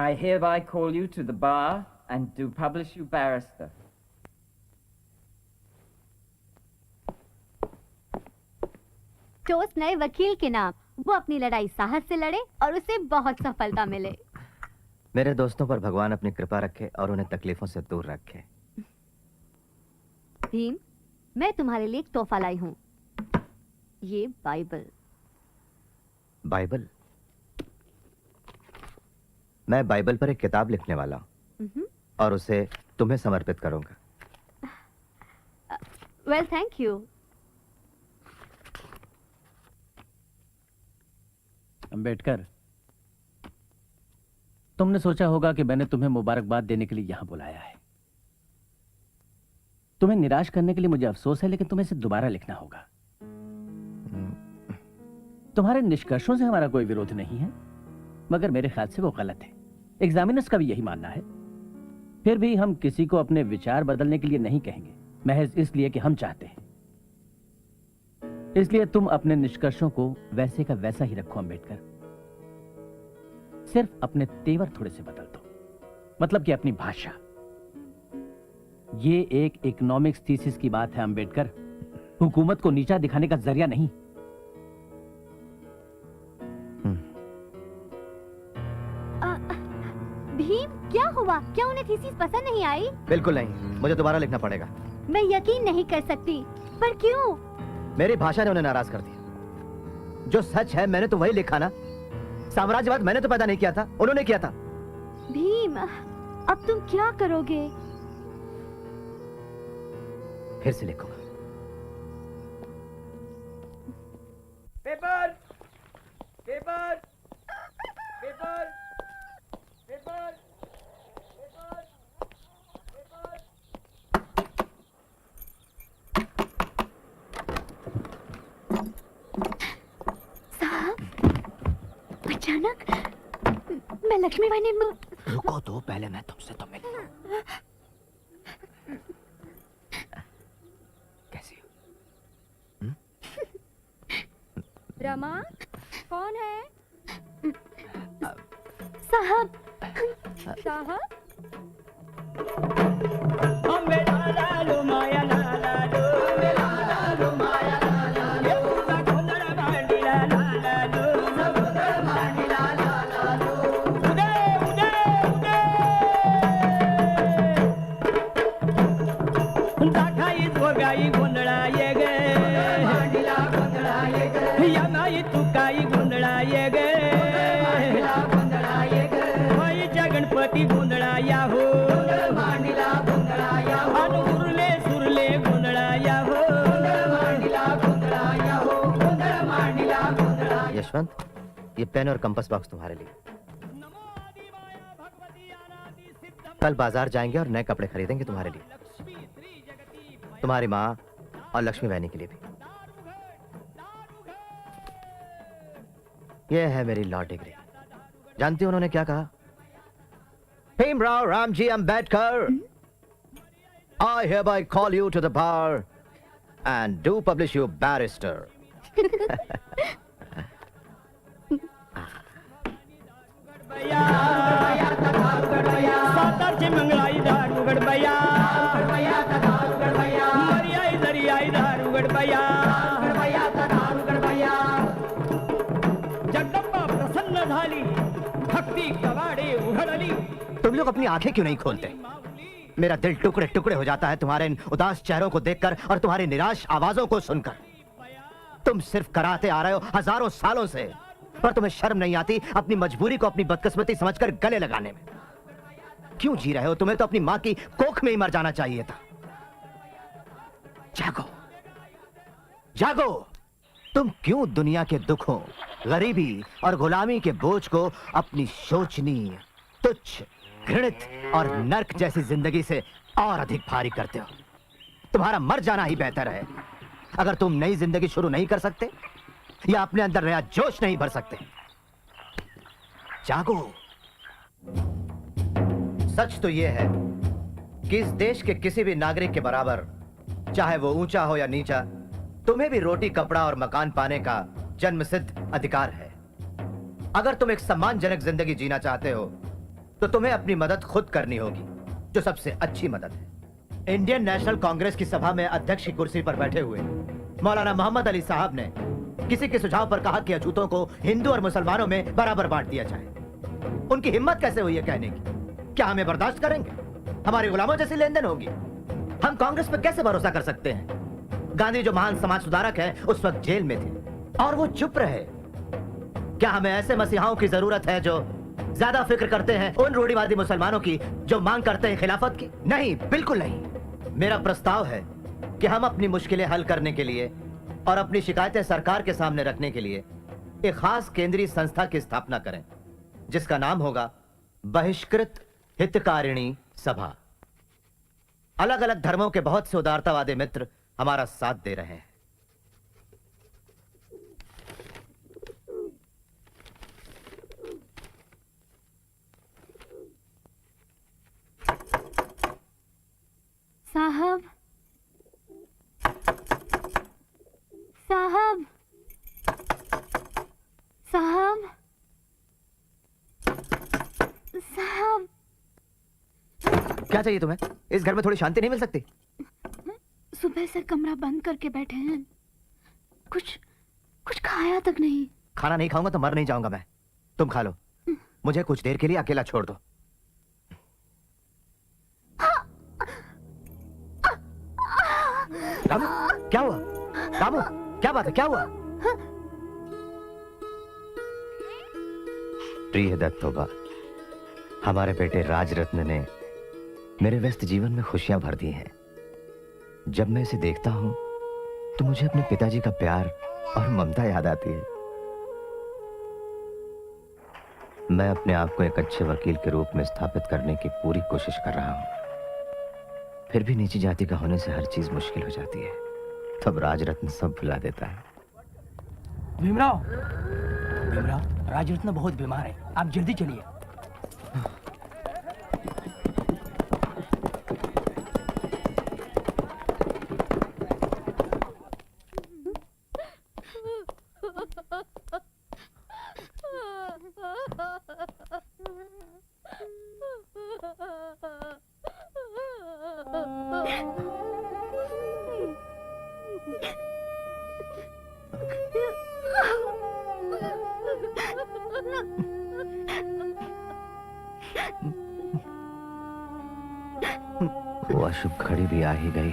I hereby call you to the bar and do publish you barrister. Toast नए वकील के नाम, वो अपनी लड़ाई साहस से लड़े और उसे बहुत सफलता मिले। मेरे दोस्तों पर भगवान अपनी कृपा रखे और उन्हें तकलीफों से दूर रखे। भीम, मैं तुम्हारे लिए एक तोहफा लाई हूँ, ये बाइबल। बाइबल? मैं बाइबल पर एक किताब लिखने वाला हूँ और उसे तुम्हें समर्पित करूंगा। Well, thank you. अंबेडकर, तुमने सोचा होगा कि मैंने तुम्हें मुबारकबाद देने के लिए यहां बुलाया है। तुम्हें निराश करने के लिए मुझे अफसोस है, लेकिन तुम्हें इसे दोबारा लिखना होगा। तुम्हारे निष्कर्षों से हमारा कोई विरोध नहीं है, मगर मेरे ख्याल से वो गलत है। एग्जामिनर्स का भी यही मानना है। फिर भी हम किसी को अपने विचार बदलने के लिए नहीं कहेंगे, महज इसलिए कि हम चाहते हैं। इसलिए तुम अपने निष्कर्षों को वैसे का वैसा ही रखो अंबेडकर। सिर्फ अपने तेवर थोड़े से बदल दो, मतलब कि अपनी भाषा। ये एक इकोनॉमिक्स थीसिस की बात है अंबेडकर, हुकूमत को नीचा दिखाने का जरिया नहीं। भीम, क्या हुआ? क्या उन्हें थीसिस पसंद नहीं आई? बिल्कुल नहीं, मुझे दोबारा लिखना पड़ेगा। मैं यकीन नहीं कर सकती, पर क्यों? मेरी भाषा ने उन्हें नाराज कर दिया। जो सच है मैंने तो वही लिखा ना। साम्राज्यवाद मैंने तो पैदा नहीं किया था, उन्होंने किया था। भीम, अब तुम क्या करोगे? फिर से लिखूंगा। Paper, paper, paper, paper, paper, paper. साहब, अचानक मैं लक्ष्मी बाई ने रुको तो, पहले मैं तुमसे तो मिल लूं। कैसी हो? रमा, कौन है? साहब। साहब, गणपती गोंधळाया हो, अनुरले सुरले गोंधळाया हो, यशवंत, ये पेन और कंपास बॉक्स तुम्हारे लिए। कल बाजार जाएंगे और नए कपड़े खरीदेंगे तुम्हारे लिए, तुम्हारी माँ और लक्ष्मी बहनी के लिए भी। ये है मेरी लॉ डिग्री। जानती हो उन्होंने क्या कहा? Bhimrao Ramji Ambedkar, I hereby call you to the bar and do publish you barrister. सातारचे मंगळाई धारुगड बया, मर्याई दरियाई धारुगड बया, जगदंबा प्रसन्न झाली, भक्ती कवाडे उघडली। तुम लोग अपनी आंखें क्यों नहीं खोलते? मेरा दिल टुकड़े टुकड़े हो जाता है तुम्हारे इन उदास चेहरों को देखकर और तुम्हारी निराश आवाजों को सुनकर। तुम सिर्फ कराते आ रहे हो हजारों सालों से, पर तुम्हें शर्म नहीं आती अपनी मजबूरी को अपनी बदकिस्मती समझकर गले लगाने में? क्यों जी रहे हो? तुम्हें तो अपनी मां की कोख में ही मर जाना चाहिए था। जागो, जागो। तुम क्यों दुनिया के दुखों, गरीबी और गुलामी के बोझ को अपनी शोचनीय, तुच्छ, घृणित और नर्क जैसी जिंदगी से और अधिक भारी करते हो? तुम्हारा मर जाना ही बेहतर है। अगर तुम नई जिंदगी शुरू नहीं कर सकते या अपने अंदर नया जोश नहीं भर सकते, जागो। सच तो यह है कि इस देश के किसी भी नागरिक के बराबर, चाहे वो ऊंचा हो या नीचा, तुम्हें भी रोटी, कपड़ा और मकान पाने का जन्मसिद्ध अधिकार है। अगर तुम एक सम्मानजनक जिंदगी जीना चाहते हो तो तुम्हें अपनी मदद खुद करनी होगी, जो सबसे अच्छी मदद है। इंडियन नेशनल कांग्रेस की सभा में अध्यक्ष की कुर्सी पर बैठे हुए मौलाना मोहम्मद अली साहब ने किसी के सुझाव पर कहा कि अछूतों को हिंदू और मुसलमानों में बराबर बांट दिया जाए। उनकी हिम्मत कैसे हुई है कहने की? क्या हमें बर्दाश्त करेंगे? हमारे गुलामों जैसी लेनदेन होगी? हम कांग्रेस पर कैसे भरोसा कर सकते हैं? गांधी जो महान समाज सुधारक है उस वक्त जेल में थे और वो चुप रहे। क्या हमें ऐसे मसीहाओं की जरूरत है जो ज्यादा फिक्र करते हैं उन रूढ़िवादी मुसलमानों की जो मांग करते हैं खिलाफत की? नहीं, बिल्कुल नहीं। मेरा प्रस्ताव है कि हम अपनी मुश्किलें हल करने के लिए और अपनी शिकायतें सरकार के सामने रखने के लिए एक खास केंद्रीय संस्था की स्थापना करें, जिसका नाम होगा बहिष्कृत हितकारिणी सभा। अलग अलग धर्मों के बहुत से उदारतावादी मित्र हमारा साथ दे रहे हैं। साहब, साहब, साहब, साहब। क्या चाहिए तुम्हें? इस घर में थोड़ी शांति नहीं मिल सकती? सुबह से कमरा बंद करके बैठे हैं, कुछ कुछ खाया तक नहीं। खाना नहीं खाऊंगा तो मर नहीं जाऊंगा मैं। तुम खा लो, मुझे कुछ देर के लिए अकेला छोड़ दो। रामू, क्या हुआ? रामू, क्या बात है? क्या हुआ? प्रिय दत्तोबा, हमारे बेटे राजरत्न ने मेरे व्यस्त जीवन में खुशियां भर दी हैं। जब मैं इसे देखता हूं तो मुझे अपने पिताजी का प्यार और ममता याद आती है। मैं अपने आप को एक अच्छे वकील के रूप में स्थापित करने की पूरी कोशिश कर रहा हूं। फिर भी नीची जाति का होने से हर चीज मुश्किल हो जाती है। तब राजरत्न सब भुला देता है। भीमराव, भीमराव, राजरत्न बहुत बीमार है, आप जल्दी चलिए। वो अशुभ घड़ी भी आ ही गई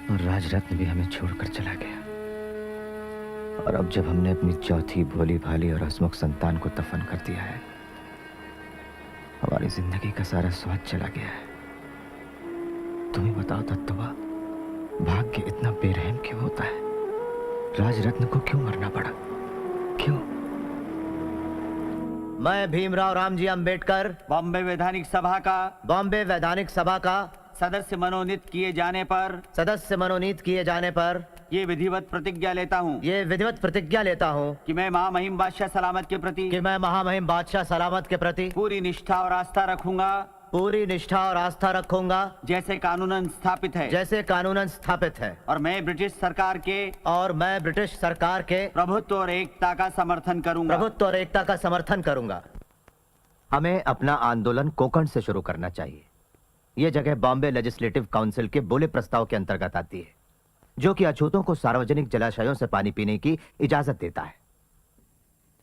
और राजरत्न भी हमें छोड़कर चला गया। और अब जब हमने अपनी चौथी भोली भाली और हंसमुख संतान को दफन कर दिया है, हमारी जिंदगी का सारा स्वाद चला गया है। तुम्हें बताओ दत्तोबा, भाग्य इतना बेरहम क्यों होता है? राजरत्न को क्यों मरना पड़ा? क्यों? मैं भीमराव रामजी अंबेडकर बॉम्बे वैधानिक सभा का सदस्य मनोनीत किए जाने पर ये विधिवत प्रतिज्ञा लेता हूँ कि मैं महामहिम बादशाह सलामत के प्रति पूरी निष्ठा और आस्था रखूंगा जैसे कानूनन स्थापित है और मैं ब्रिटिश सरकार के प्रभुत्व और एकता का समर्थन करूंगा। हमें अपना आंदोलन कोंकण से शुरू करना चाहिए। यह जगह बॉम्बे लेजिस्लेटिव काउंसिल के बोले प्रस्ताव के अंतर्गत आती है, जो कि अछूतों को सार्वजनिक जलाशयों से पानी पीने की इजाजत देता है।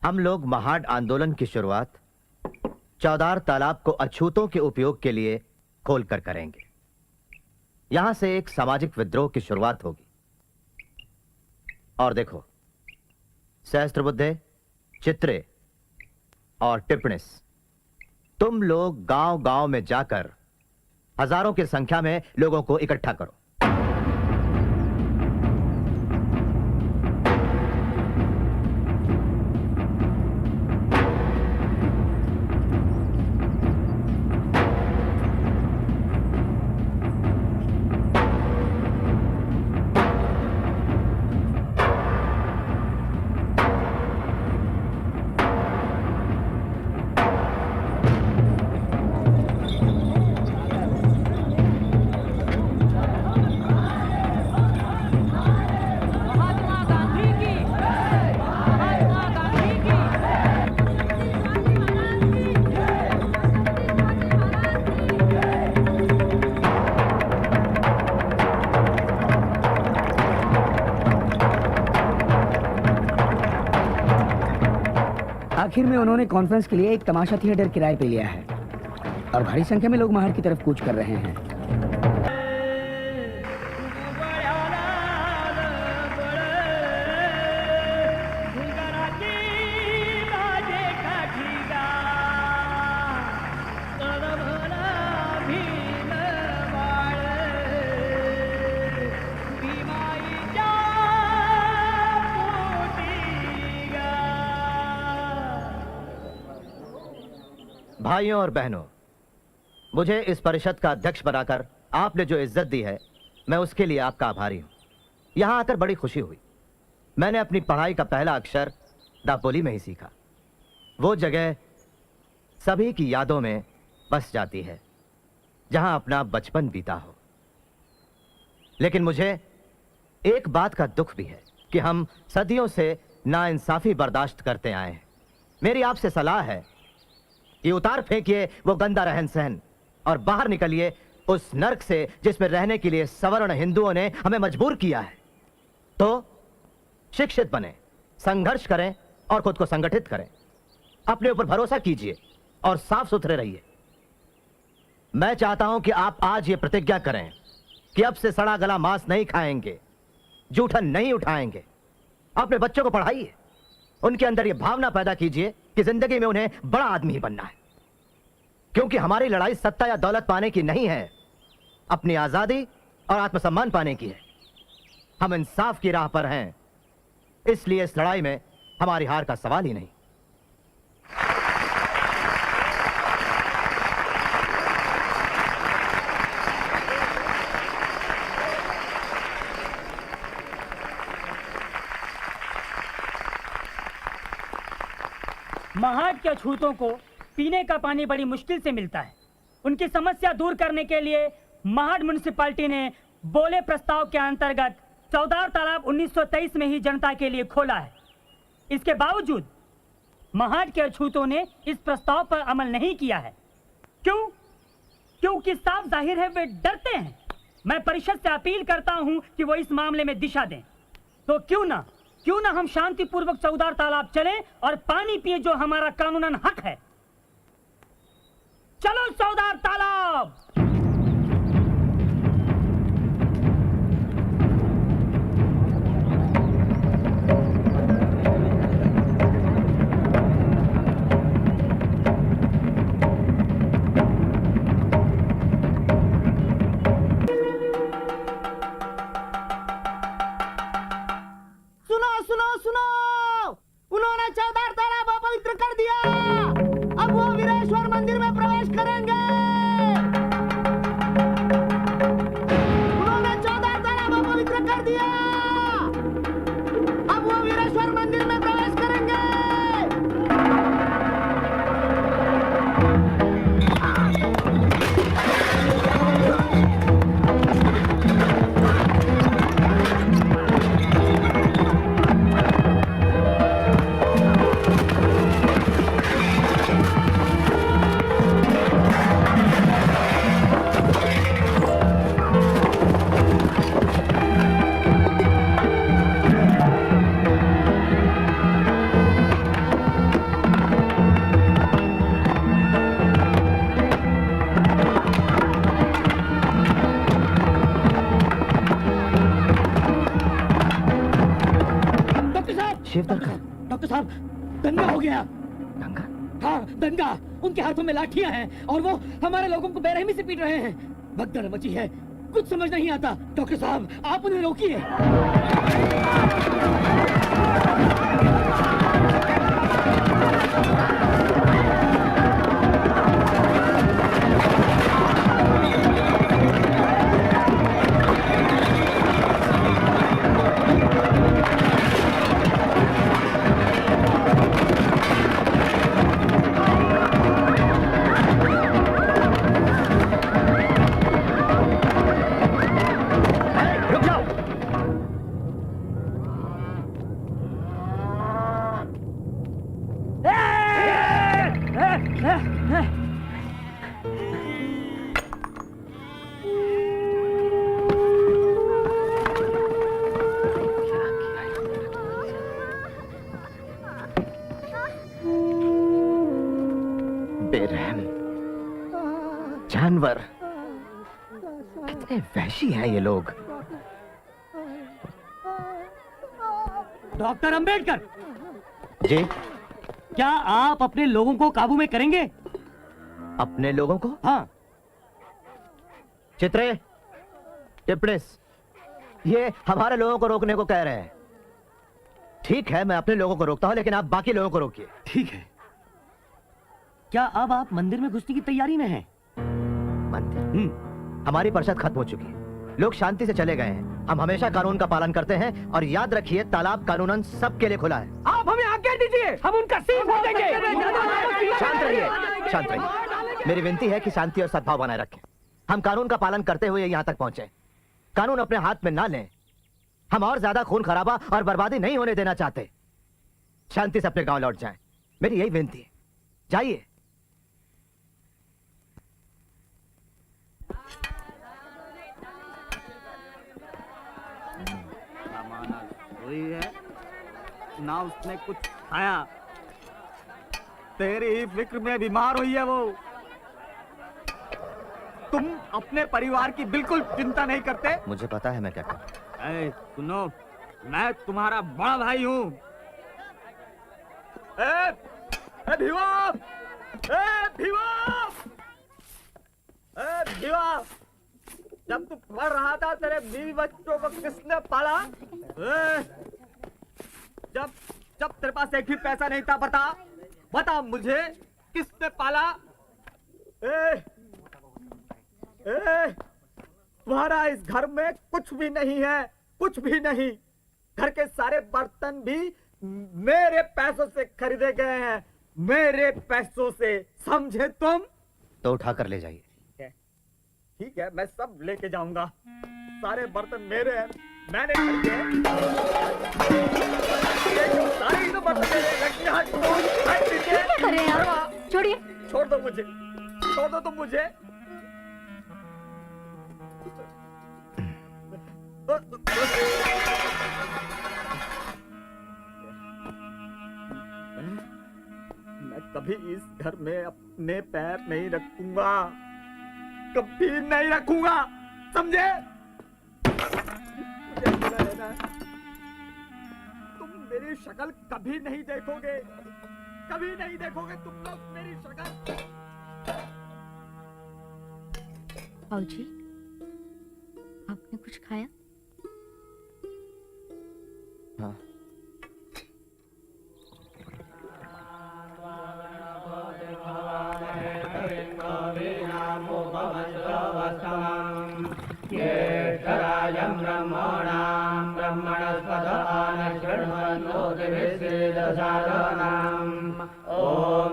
हम लोग महाड आंदोलन की शुरुआत चौदार तालाब को अछूतों के उपयोग के लिए खोलकर करेंगे। यहां से एक सामाजिक विद्रोह की शुरुआत होगी। और देखो, सहस्त्रबुद्धे, चित्रे और टिप्पणिस, तुम लोग गांव गांव में जाकर हजारों की संख्या में लोगों को इकट्ठा करो। आखिर में उन्होंने कॉन्फ्रेंस के लिए एक तमाशा थिएटर किराए पे लिया है और भारी संख्या में लोग महाड़ की तरफ कूच कर रहे हैं। भाइयों और बहनों, मुझे इस परिषद का अध्यक्ष बनाकर आपने जो इज्जत दी है, मैं उसके लिए आपका आभारी हूं। यहां आकर बड़ी खुशी हुई। मैंने अपनी पढ़ाई का पहला अक्षर दापोली में ही सीखा। वो जगह सभी की यादों में बस जाती है जहां अपना बचपन बीता हो। लेकिन मुझे एक बात का दुख भी है कि हम सदियों से नाइंसाफी बर्दाश्त करते आए हैं। मेरी आपसे सलाह है कि उतार फेंकिए वो गंदा रहन सहन और बाहर निकलिए उस नर्क से जिसमें रहने के लिए सवर्ण हिंदुओं ने हमें मजबूर किया है। तो शिक्षित बने, संघर्ष करें और खुद को संगठित करें। अपने ऊपर भरोसा कीजिए और साफ सुथरे रहिए। मैं चाहता हूं कि आप आज ये प्रतिज्ञा करें कि अब से सड़ा गला मांस नहीं खाएंगे, जूठन नहीं उठाएंगे। अपने बच्चों को पढ़ाइए, उनके अंदर ये भावना पैदा कीजिए कि जिंदगी में उन्हें बड़ा आदमी बनना है। क्योंकि हमारी लड़ाई सत्ता या दौलत पाने की नहीं है, अपनी आजादी और आत्मसम्मान पाने की है। हम इंसाफ की राह पर हैं, इसलिए इस लड़ाई में हमारी हार का सवाल ही नहीं। महाड के अछूतों को पीने का पानी बड़ी मुश्किल से मिलता है। उनकी समस्या दूर करने के लिए महाड म्युनिसिपैलिटी ने बोले प्रस्ताव के अंतर्गत चौदार तालाब 1923 में ही जनता के लिए खोला है। इसके बावजूद महाड के अछूतों ने इस प्रस्ताव पर अमल नहीं किया है। क्यों? क्योंकि साफ जाहिर है वे डरते हैं। मैं परिषद से अपील करता हूं कि वो इस मामले में दिशा दें। तो क्यों ना हम शांतिपूर्वक चौदार तालाब चलें और पानी पिए, जो हमारा कानूनन हक है। चलो चौदार तालाब। उन्होंने चौदार तालाब अपवित्र कर दिया। अब वो वीरेश्वर मंदिर में प्रवेश करेंगे। उन्होंने चौदार तालाब अपवित्र कर दिया। अब वो वीरेश्वर मंदिर में प्रवेश करेंगे। डॉक्टर साहब, दंगा हो गया। दंगा? हाँ, दंगा। उनके हाथों में लाठियां हैं और वो हमारे लोगों को बेरहमी से पीट रहे हैं। भगदड़ मची है, कुछ समझ नहीं आता। डॉक्टर साहब, आप उन्हें रोकिए। जानवर, कितने वहशी हैं ये लोग। डॉक्टर अंबेडकर, जी, क्या आप अपने लोगों को काबू में करेंगे? अपने लोगों को? हाँ। चित्रे, टिप्रिस, ये हमारे लोगों को रोकने को कह रहे हैं। ठीक है, मैं अपने लोगों को रोकता हूं, लेकिन आप बाकी लोगों को रोकिए। ठीक है। क्या अब आप मंदिर में घुसने की तैयारी में हैं? मंदिर? हमारी परिषद खत्म हो चुकी है, लोग शांति से चले गए हैं। हम हमेशा कानून का पालन करते हैं, और याद रखिए तालाब कानूनन सबके लिए खुला है। आप हमें आज्ञा दीजिए, हम उनका सिर फोड़ देंगे। शांत रहिए, शांत रहिए। मेरी विनती है कि शांति और सद्भाव बनाए रखें। हम कानून का पालन करते हुए यहाँ तक पहुंचे। कानून अपने हाथ में ना लें। हम और ज्यादा खून खराबा और बर्बादी नहीं होने देना चाहते। शांति से अपने गांव लौट जाएं, मेरी यही विनती है। जाइए। हुई है ना, उसने कुछ खाया। तेरी ही फिक्र में बीमार हुई है वो। तुम अपने परिवार की बिल्कुल चिंता नहीं करते। मुझे पता है मैं क्या करूं। ऐ, सुनो, मैं तुम्हारा बड़ा भाई हूँ। भीवा! भीवा! भीवा! जब तू पढ़ रहा था, तेरे बीवी बच्चों को किसने पाला? जब जब तेरे पास एक भी पैसा नहीं था, बता मुझे, किसने पाला? तुम्हारा इस घर में कुछ भी नहीं है, कुछ भी नहीं। घर के सारे बर्तन भी मेरे पैसों से खरीदे गए हैं, मेरे पैसों से, समझे तुम? तो उठा कर ले जाइए। ठीक है, मैं सब लेके जाऊंगा। सारे बर्तन मेरे हैं, मैंने खरीदे हैं। सारे तो बर्तन मेरे हैं। क्या करें आप? छोड़िए। छोड़ दो मुझे, छोड़ दो तुम मुझे। मैं कभी इस घर में अपने पैर नहीं रखूंगा, कभी नहीं रखूंगा, समझे? मुझे बुरा लेना, तुम मेरी शक्ल कभी नहीं देखोगे, कभी नहीं देखोगे तुम लोग मेरी शक्ल। बाबूजी, आपने कुछ खाया? हाँ। ओम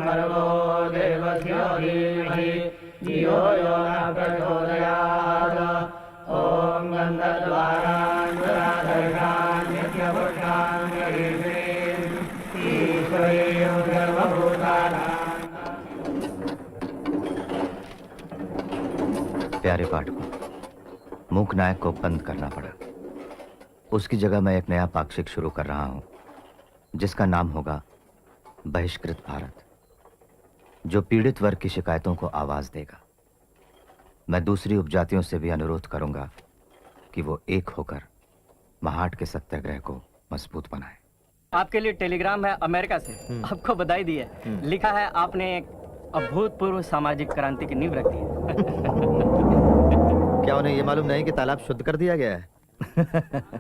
भर्गो देवस्य धीमहि धियो यो न प्रचोदयात्। ओम गन्धद्वारान् राधर्षान् यज्ञपुष्पान् गरीषीन् ईश्वरीं सर्वभूतानां। प्यारे पाठकों, मूक नायक को बंद करना पड़ा। उसकी जगह मैं एक नया पाक्षिक शुरू कर रहा हूं, जिसका नाम होगा बहिष्कृत भारत, जो पीड़ित वर्ग की शिकायतों को आवाज देगा। मैं दूसरी उपजातियों से भी अनुरोध करूंगा कि वो एक होकर महाड के सत्याग्रह को मजबूत बनाए। आपके लिए टेलीग्राम है अमेरिका से। आपको बधाई दी है। लिखा है आपने एक अभूतपूर्व सामाजिक क्रांति की नींव रखी है। क्या उन्हें ये मालूम नहीं कि तालाब शुद्ध कर दिया गया है?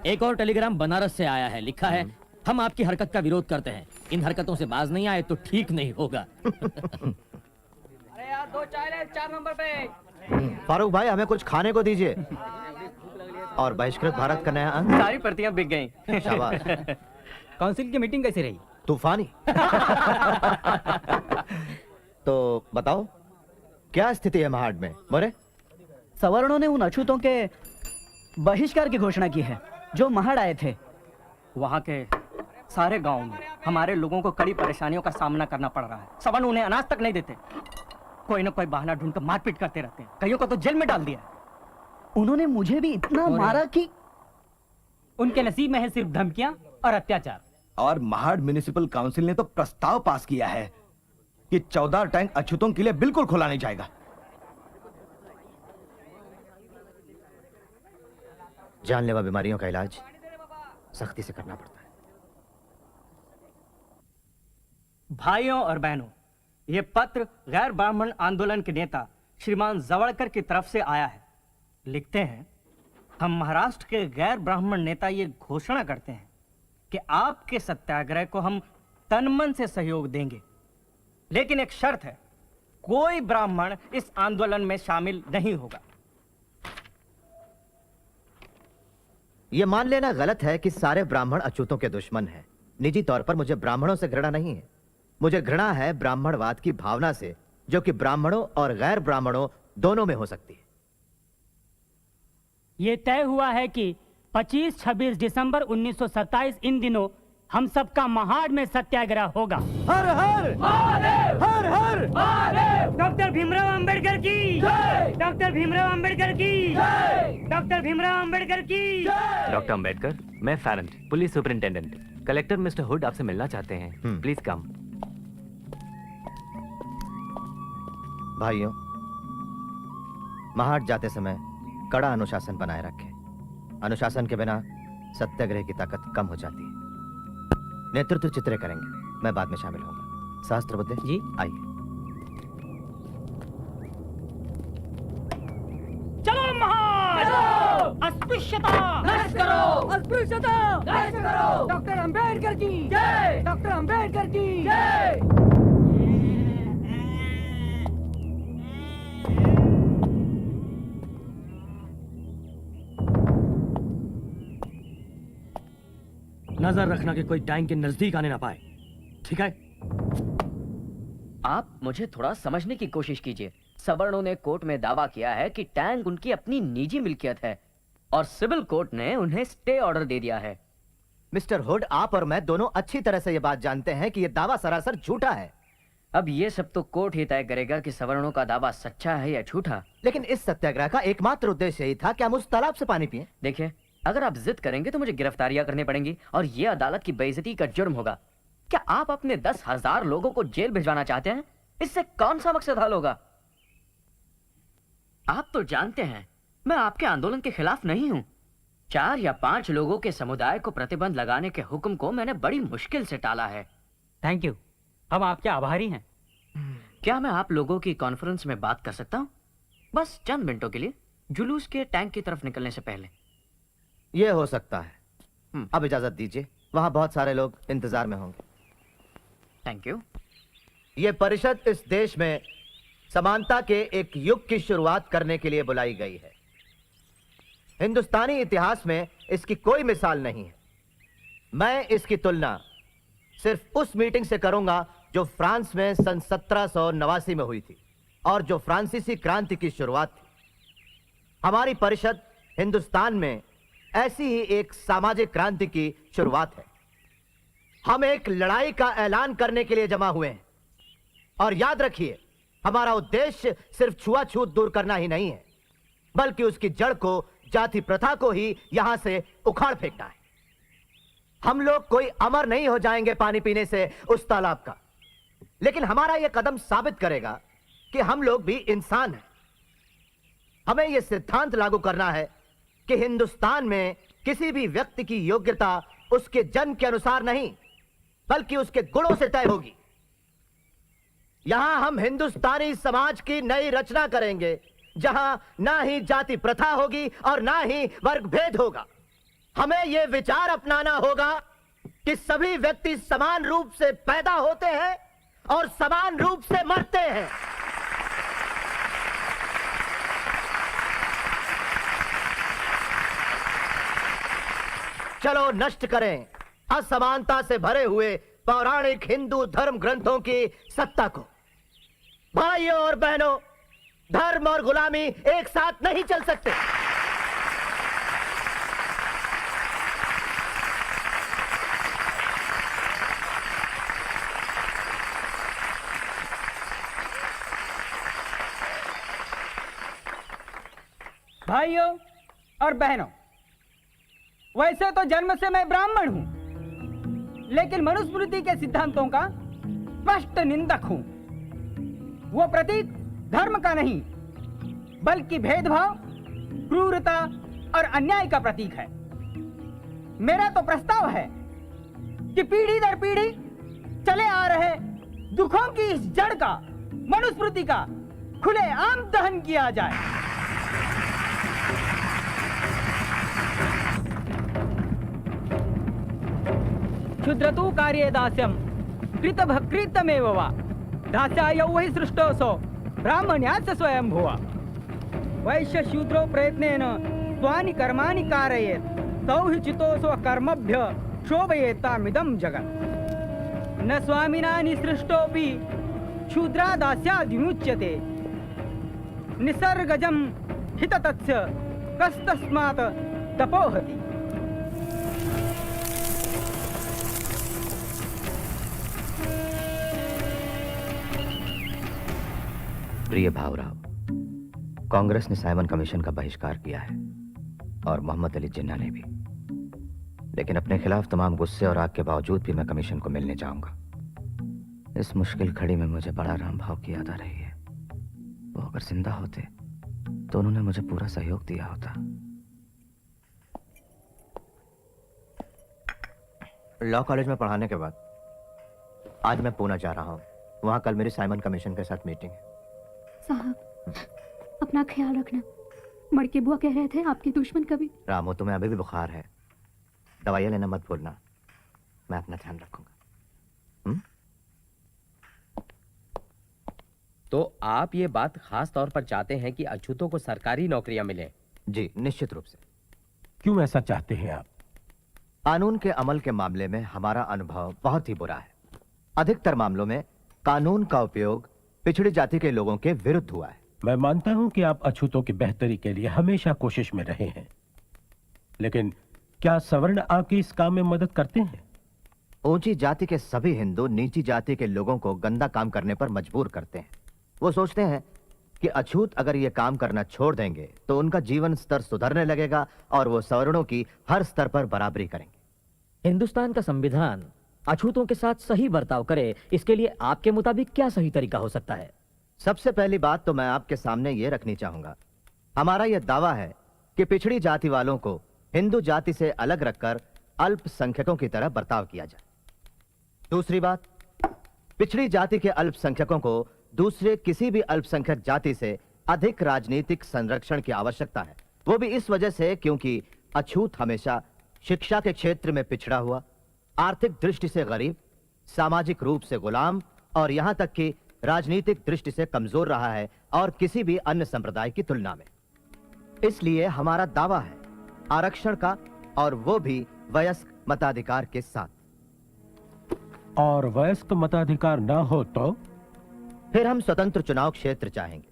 एक और टेलीग्राम बनारस से आया है। लिखा है, हम आपकी हरकत का विरोध करते हैं। इन हरकतों से बाज नहीं आए तो ठीक नहीं होगा। अरे यार, 2 चाय ले, 4 नंबर पे। फारूक भाई, हमें कुछ खाने को दीजिए। और बहिष्कृत भारत का नया अंक? सारी प्रतियां बिक गईं। शाबाश। काउंसिल की मीटिंग कैसी रही? तूफानी। तो बताओ, क्या स्थिति है महाड में? मोरे, सवर्णों ने उन अछूतों के बहिष्कार की घोषणा की है जो महाड आए थे। वहाँ के सारे गांव में हमारे लोगों को कड़ी परेशानियों का सामना करना पड़ रहा है। सवर्ण उन्हें अनाज तक नहीं देते, कोई ना कोई बहाना ढूंढकर मारपीट करते रहते हैं। कईयों को तो जेल में डाल दिया। उन्होंने मुझे भी इतना मारा कि उनके नसीब में है सिर्फ धमकियां और अत्याचार। और महाड म्युनिसिपल काउंसिल ने तो प्रस्ताव पास किया है कि 14 टैंक अछूतों के लिए बिल्कुल खोला नहीं जाएगा। जानलेवा बीमारियों का इलाज सख्ती से करना पड़ता है। भाइयों और बहनों, ये पत्र गैर ब्राह्मण आंदोलन के नेता श्रीमान जवड़कर की तरफ से आया है। लिखते हैं, हम महाराष्ट्र के गैर ब्राह्मण नेता ये घोषणा करते हैं कि आपके सत्याग्रह को हम तन मन से सहयोग देंगे, लेकिन एक शर्त है, कोई ब्राह्मण इस आंदोलन में शामिल नहीं होगा। यह मान लेना गलत है कि सारे ब्राह्मण अछूतों के दुश्मन हैं। निजी तौर पर मुझे ब्राह्मणों से घृणा नहीं है, मुझे घृणा है ब्राह्मणवाद की भावना से, जो कि ब्राह्मणों और गैर ब्राह्मणों दोनों में हो सकती है। ये तय हुआ है कि 25-26 दिसंबर 1927 इन दिनों हम सबका महाड़ में सत्याग्रह होगा। हर हर महादेव, हर हर महादेव। डॉक्टर भीमराव अंबेडकर की जय, डॉक्टर भीमराव अंबेडकर की जय, डॉक्टर भीमराव अंबेडकर की जय। डॉक्टर अंबेडकर, मैं Farrant, police superintendent. Collector mister Hood आपसे मिलना चाहते हैं। Please come. भाइयों, महाड़ जाते समय कड़ा अनुशासन बनाए रखें। अनुशासन के बिना सत्याग्रह की ताकत कम हो जाती है। नेतृत्व चित्रे करेंगे, मैं बाद में शामिल होऊंगा। सहस्त्रबुद्धे जी आइए। चलो महाड़, अस्पृश्यता नष्ट करो, अस्पृश्यता नष्ट करो। डॉक्टर अंबेडकर की जय, डॉक्टर अंबेडकर की जय। नजर रखना कि कोई टैंक के नजदीक आने ना पाए, ठीक है? आप मुझे थोड़ा समझने की कोशिश कीजिए। सवर्णों ने कोर्ट में दावा किया है कि टैंक उनकी अपनी निजी मिल्कियत है और सिविल कोर्ट ने उन्हें स्टे ऑर्डर दे दिया है। मिस्टर हुड, आप और मैं दोनों अच्छी तरह से यह बात जानते हैं कि यह दावा सरासर झूठा है। अब ये सब तो कोर्ट ही तय करेगा कि सवर्णों का दावा सच्चा है या झूठा। लेकिन इस सत्याग्रह का एकमात्र उद्देश्य यही था कि हम उस तालाब से पानी पिएं। देखिए, अगर आप जिद करेंगे तो मुझे गिरफ्तारियां करनी पड़ेंगी और ये अदालत की बेइज्जती का जुर्म होगा। क्या आप अपने 10,000 लोगों को जेल भिजवाना चाहते हैं? इससे कौन सा मकसद हल होगा? आप तो जानते हैं मैं आपके आंदोलन के खिलाफ नहीं हूं। 4 या 5 लोगों के समुदाय को प्रतिबंध लगाने के हुक्म को मैंने बड़ी मुश्किल से टाला है। थैंक यू, हम आपके आभारी हैं। क्या मैं आप लोगों की कॉन्फ्रेंस में बात कर सकता हूं? बस चंद मिनटों के लिए, जुलूस के टैंक की तरफ निकलने से पहले। यह हो सकता है। अब इजाजत दीजिए, वहां बहुत सारे लोग इंतजार में होंगे। Thank you. यह परिषद इस देश में समानता के एक युग की शुरुआत करने के लिए बुलाई गई है। हिंदुस्तानी इतिहास में इसकी कोई मिसाल नहीं है। मैं इसकी तुलना सिर्फ उस मीटिंग से करूंगा जो फ्रांस में सन 1789 में हुई थी और जो फ्रांसीसी क्रांति की शुरुआत थी। हमारी परिषद हिंदुस्तान में ऐसी ही एक सामाजिक क्रांति की शुरुआत है। हम एक लड़ाई का ऐलान करने के लिए जमा हुए हैं और याद रखिए, हमारा उद्देश्य सिर्फ छुआछूत दूर करना ही नहीं है, बल्कि उसकी जड़ को, जाति प्रथा को ही यहां से उखाड़ फेंकना है। हम लोग कोई अमर नहीं हो जाएंगे पानी पीने से उस तालाब का, लेकिन हमारा यह कदम साबित करेगा कि हम लोग भी इंसान हैं। हमें यह सिद्धांत लागू करना है कि हिंदुस्तान में किसी भी व्यक्ति की योग्यता उसके जन्म के अनुसार नहीं, बल्कि उसके गुणों से तय होगी। यहां हम हिंदुस्तानी समाज की नई रचना करेंगे, जहां ना ही जाति प्रथा होगी और ना ही वर्ग भेद होगा। हमें यह विचार अपनाना होगा कि सभी व्यक्ति समान रूप से पैदा होते हैं और समान रूप से मरते हैं। चलो नष्ट करें असमानता से भरे हुए पौराणिक हिंदू धर्म ग्रंथों की सत्ता को। भाइयों और बहनों, धर्म और गुलामी एक साथ नहीं चल सकते। भाइयों और बहनों, वैसे तो जन्म से मैं ब्राह्मण हूं, लेकिन मनुस्मृति के सिद्धांतों का स्पष्ट निंदक हूं। वो प्रतीक धर्म का नहीं बल्कि भेदभाव, क्रूरता और अन्याय का प्रतीक है। मेरा तो प्रस्ताव है कि पीढ़ी दर पीढ़ी चले आ रहे दुखों की इस जड़ का, मनुस्मृति का खुले आम दहन किया जाए। क्षुद्रतु कार्ये दास्यम कृतभकृतमेव वा दास्याय वै सृष्टोऽसौ ब्राह्मण्यास्य स्वयं भुवा। वैश्य शूद्रो प्रयत्नेन स्वानि कर्माणि कारयेत् तौ हि चितोऽसौ कर्मभ्य शोभयेतामिदं जगत्। न स्वामिना निसृष्टोऽपि शूद्रादास्याद्विमुच्यते। निसर्गजं हिततस्य कस्तस्मात् तपोहति। प्रिय भावराव, कांग्रेस ने साइमन कमीशन का बहिष्कार किया है और मोहम्मद अली जिन्ना ने भी। लेकिन अपने खिलाफ तमाम गुस्से और आग के बावजूद भी मैं कमीशन को मिलने जाऊंगा। इस मुश्किल घड़ी में मुझे बड़ा राम भाव की याद आ रही है। वो अगर जिंदा होते तो उन्होंने मुझे पूरा सहयोग दिया होता। लॉ कॉलेज में पढ़ाने के बाद आज मैं पूना जा रहा हूँ। वहां कल मेरी साइमन कमीशन के साथ मीटिंग है। साहब, अपना ख्याल रखना। मड़के बुआ कह रहे थे आपके दुश्मन कभी। रामू, तुम्हें अभी भी बुखार है, दवाइयाँ लेना मत भूलना। मैं अपना ध्यान रखूंगा। तो आप ये बात खास तौर पर चाहते हैं कि अछूतों को सरकारी नौकरियां मिलें? जी, निश्चित रूप से। क्यों ऐसा चाहते हैं आप? कानून के अमल के मामले में हमारा अनुभव बहुत ही बुरा है। अधिकतर मामलों में कानून का उपयोग पिछड़ी जाति के लोगों के विरुद्ध हुआ है। मैं मानता हूं कि आप अछूतों की बेहतरी के लिए हमेशा कोशिश में रहे हैं, लेकिन क्या सवर्ण आपकी इस काम में मदद करते हैं? ऊंची जाति के सभी हिंदू नीची जाति के लोगों को गंदा काम करने पर मजबूर करते हैं। वो सोचते हैं कि अछूत अगर ये काम करना छोड़ देंगे तो उनका जीवन स्तर सुधरने लगेगा और वो सवर्णों की हर स्तर पर बराबरी करेंगे। हिंदुस्तान का संविधान अछूतों के साथ सही बर्ताव करे, इसके लिए आपके मुताबिक क्या सही तरीका हो सकता है? सबसे पहली बात तो मैं आपके सामने ये रखनी चाहूंगा, हमारा यह दावा है कि पिछड़ी जाति वालों को हिंदू जाति से अलग रखकर अल्पसंख्यकों की तरह बर्ताव किया जाए। दूसरी बात, पिछड़ी जाति के अल्पसंख्यकों को दूसरे किसी भी अल्पसंख्यक जाति से अधिक राजनीतिक संरक्षण की आवश्यकता है। वो भी इस वजह से क्योंकि अछूत हमेशा शिक्षा के क्षेत्र में पिछड़ा हुआ, आर्थिक दृष्टि से गरीब, सामाजिक रूप से गुलाम और यहां तक कि राजनीतिक दृष्टि से कमजोर रहा है और किसी भी अन्य संप्रदाय की तुलना में। इसलिए हमारा दावा है आरक्षण का, और वो भी वयस्क मताधिकार के साथ। और वयस्क मताधिकार ना हो तो फिर हम स्वतंत्र चुनाव क्षेत्र चाहेंगे।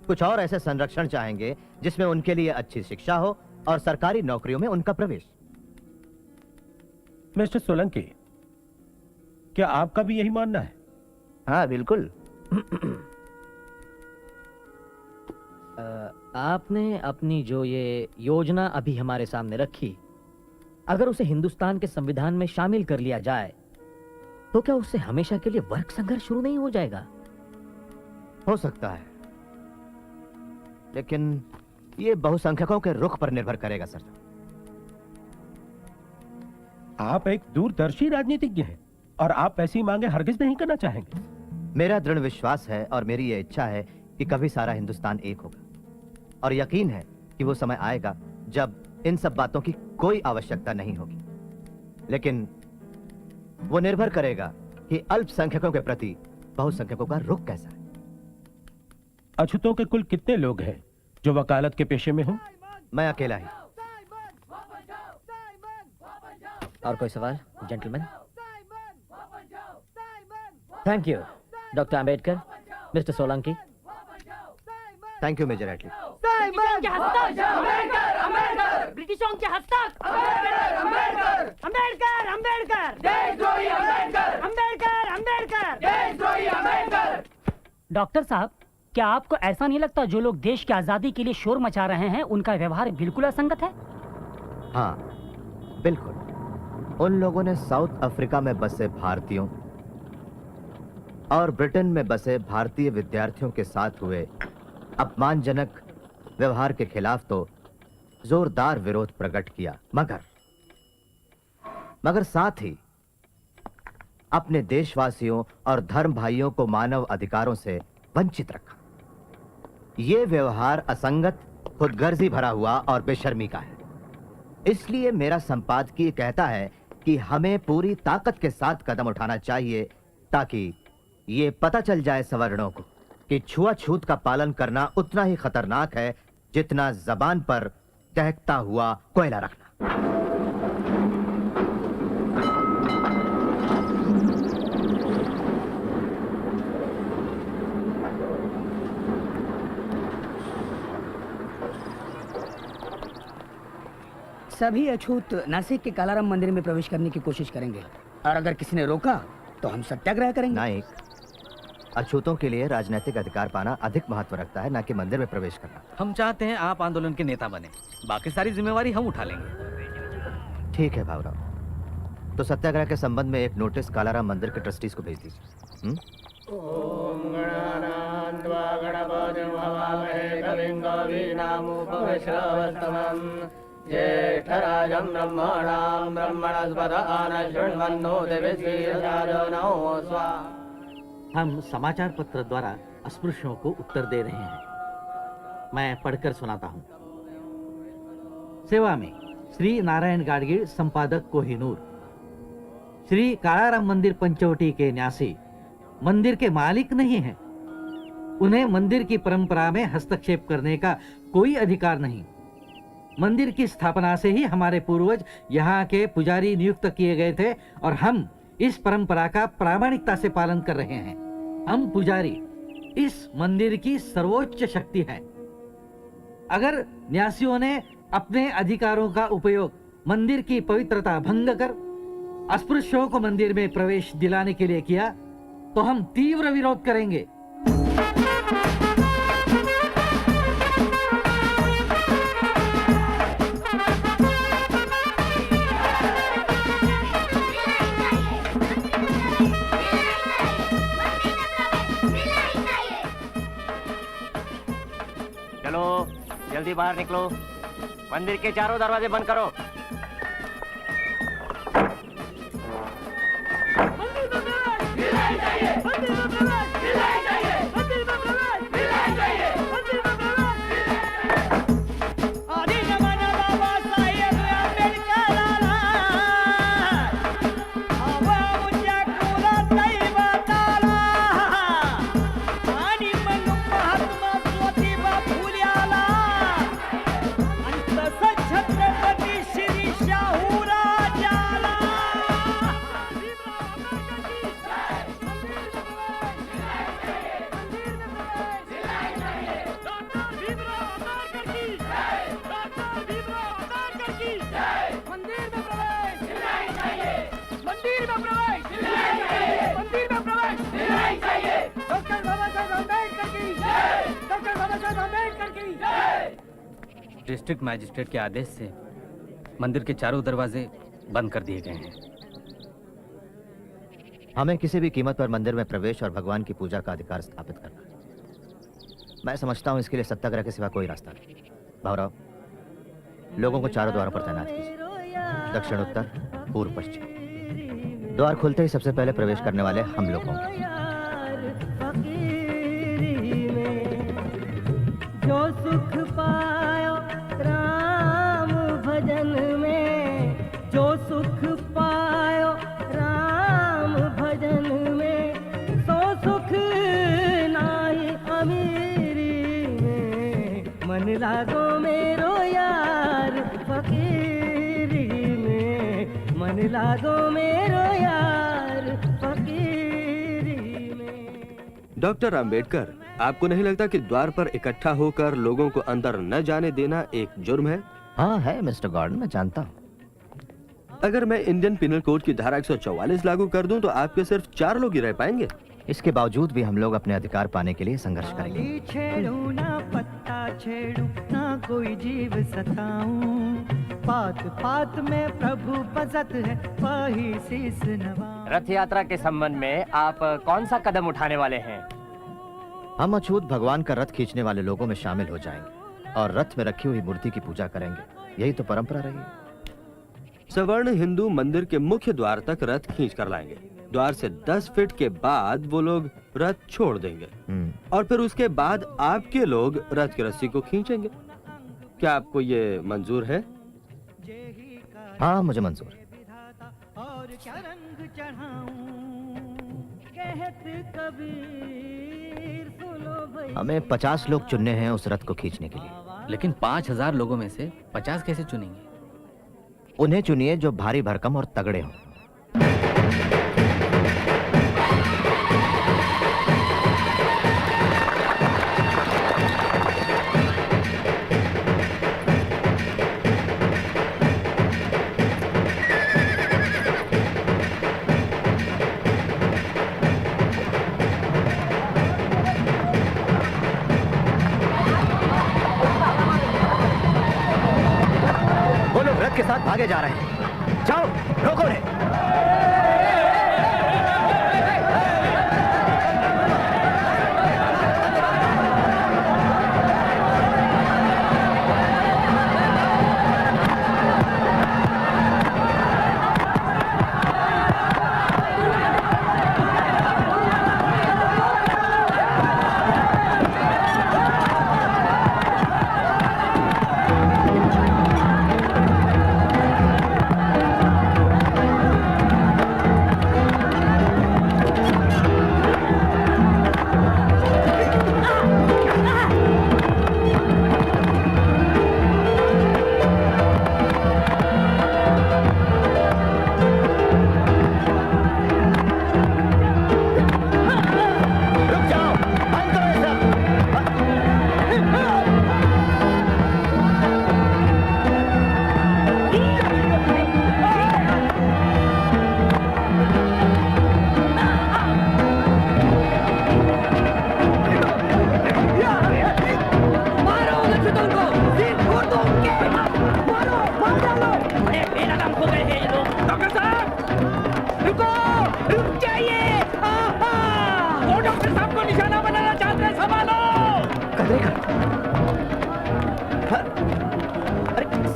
कुछ और ऐसे संरक्षण चाहेंगे जिसमें उनके लिए अच्छी शिक्षा हो और सरकारी नौकरियों में उनका प्रवेश। मिस्टर सोलंकी, क्या आपका भी यही मानना है? हाँ, बिल्कुल। आपने अपनी जो ये योजना अभी हमारे सामने रखी, अगर उसे हिंदुस्तान के संविधान में शामिल कर लिया जाए तो क्या उससे हमेशा के लिए वर्ग संघर्ष शुरू नहीं हो जाएगा? हो सकता है, लेकिन ये बहुसंख्यकों के रुख पर निर्भर करेगा सर। आप एक दूरदर्शी राजनीतिज्ञ हैं और आप ऐसी मांगे हरगिज नहीं करना चाहेंगे। मेरा दृढ़ विश्वास है और मेरी ये इच्छा है कि कभी सारा हिंदुस्तान एक होगा, और यकीन है कि वो समय आएगा जब इन सब बातों की कोई आवश्यकता नहीं होगी। लेकिन वो निर्भर करेगा कि अल्पसंख्यकों के प्रति बहुसंख्यकों का रुख कैसा है। अछूतों के कुल कितने लोग हैं जो वकालत के पेशे में हो? मैं अकेला ही। और कोई सवाल gentleman? Thank you doctor Ambedkar, mister Solanki. Thank you major Attlee. ब्रिटिशों के हस्तक, ब्रिटिशों के हस्तक, अंबेडकर, अंबेडकर, अंबेडकर, देशद्रोही अंबेडकर, अंबेडकर, अंबेडकर, देशद्रोही अंबेडकर। डॉक्टर साहब, क्या आपको ऐसा नहीं लगता जो लोग देश की आजादी के लिए शोर मचा रहे हैं उनका व्यवहार बिल्कुल असंगत है? हाँ, बिल्कुल। उन लोगों ने साउथ अफ्रीका में बसे भारतीयों और ब्रिटेन में बसे भारतीय विद्यार्थियों के साथ हुए अपमानजनक व्यवहार के खिलाफ तो जोरदार विरोध प्रकट किया, मगर साथ ही अपने देशवासियों और धर्म भाइयों को मानव अधिकारों से वंचित रखा। यह व्यवहार असंगत, खुदगर्जी भरा हुआ और बेशर्मी का है। इसलिए मेरा संपादकीय कहता है कि हमें पूरी ताकत के साथ कदम उठाना चाहिए ताकि ये पता चल जाए सवर्णों को कि छुआछूत का पालन करना उतना ही खतरनाक है जितना जबान पर दहकता हुआ कोयला रखना। सभी अछूत नासिक के कालाराम मंदिर में प्रवेश करने की कोशिश करेंगे और अगर किसी ने रोका तो हम सत्याग्रह करेंगे। नाइक, अछूतों के लिए राजनीतिक अधिकार पाना अधिक महत्व रखता है, ना कि मंदिर में प्रवेश करना। हम चाहते हैं आप आंदोलन के नेता बने, बाकी सारी जिम्मेवारी हम उठा लेंगे। ठीक है भावराव, तो सत्याग्रह के संबंध में एक नोटिस कालाराम मंदिर के ट्रस्टीज को भेज दीजिए। ओम गणानान्त्वा गणपतिं हवामहे कविं कवीनामुपवेश्रवस्तमम् ज्येष्ठराजं ब्रह्मणां ब्रह्मणस्पत आनशृण्वन्नोतिभिश्रीरसादनो स्वाहा। हम समाचार पत्र द्वारा अस्पृश्यों को उत्तर दे रहे हैं। मैं पढ़कर सुनाता हूँ। सेवा में श्री नारायण गाडगीळ, संपादक कोहिनूर। श्री कालाराम मंदिर पंचवटी के न्यासी मंदिर के मालिक नहीं हैं। उन्हें मंदिर की परंपरा में हस्तक्षेप करने का कोई अधिकार नहीं। मंदिर की स्थापना से ही हमारे पूर्वज यहाँ के पुजारी नियुक्त किए गए थे और हम इस परंपरा का प्रामाणिकता से पालन कर रहे हैं। हम पुजारी इस मंदिर की सर्वोच्च शक्ति है। अगर न्यासियों ने अपने अधिकारों का उपयोग मंदिर की पवित्रता भंग कर अस्पृश्यों को मंदिर में प्रवेश दिलाने के लिए किया तो हम तीव्र विरोध करेंगे। चलो जल्दी बाहर निकलो, मंदिर के चारों दरवाजे बंद करो। डिस्ट्रिक्ट मैजिस्ट्रेट के आदेश से मंदिर के चारों दरवाजे बंद कर दिए गए हैं। हमें किसी भी कीमत पर मंदिर में प्रवेश और भगवान की पूजा का अधिकार स्थापित करना है। मैं समझता हूं इसके लिए सत्याग्रह के सिवा कोई रास्ता नहीं। भावराव, लोगों को चारों द्वारों पर तैनात कीजिए, दक्षिण, उत्तर, पूर्व, पश्चिम। द्वार खुलते ही सबसे पहले प्रवेश करने वाले हम लोग होंगे। जो सुख पायो राम भजन में, जो सुख पायो राम भजन में, सो सुख नाही अमीरी में। मन लागो मेरो यार फकीरी में, मन लागो मेरो यार फकीरी में। डॉक्टर अंबेडकर, आपको नहीं लगता कि द्वार पर इकट्ठा होकर लोगों को अंदर न जाने देना एक जुर्म है? हाँ है मिस्टर गॉर्डन, मैं जानता हूँ। अगर मैं इंडियन पिनल कोड की धारा 144 लागू कर दूं तो आपके सिर्फ 4 लोग ही रह पाएंगे। इसके बावजूद भी हम लोग अपने अधिकार पाने के लिए संघर्ष करेंगे। छेड़ू ना पत्ता छेड़ू ना कोई जीव सताऊं, पात पात में प्रभु बसत है, वही शीस नवा। रथ यात्रा के संबंध में आप कौन सा कदम उठाने वाले हैं? हम अछूत भगवान का रथ खींचने वाले लोगों में शामिल हो जाएंगे और रथ में रखी हुई मूर्ति की पूजा करेंगे। यही तो परंपरा रही है। सवर्ण हिंदू मंदिर के मुख्य द्वार तक रथ खींच कर लाएंगे। द्वार से 10 फीट के बाद वो लोग रथ छोड़ देंगे और फिर उसके बाद आपके लोग रथ की रस्सी को खींचेंगे। क्या आपको ये मंजूर है? हाँ, मुझे मंजूर है। और क्या रंग चढ़ाऊं, कहत कबीर सुनो भई। हमें 50 लोग चुनने हैं उस रथ को खींचने के लिए। लेकिन 5000 लोगों में से 50 कैसे चुनेंगे? उन्हें चुनिए जो भारी भरकम और तगड़े हों। के साथ भागे जा रहे हैं। जाओ, रोको उन्हें।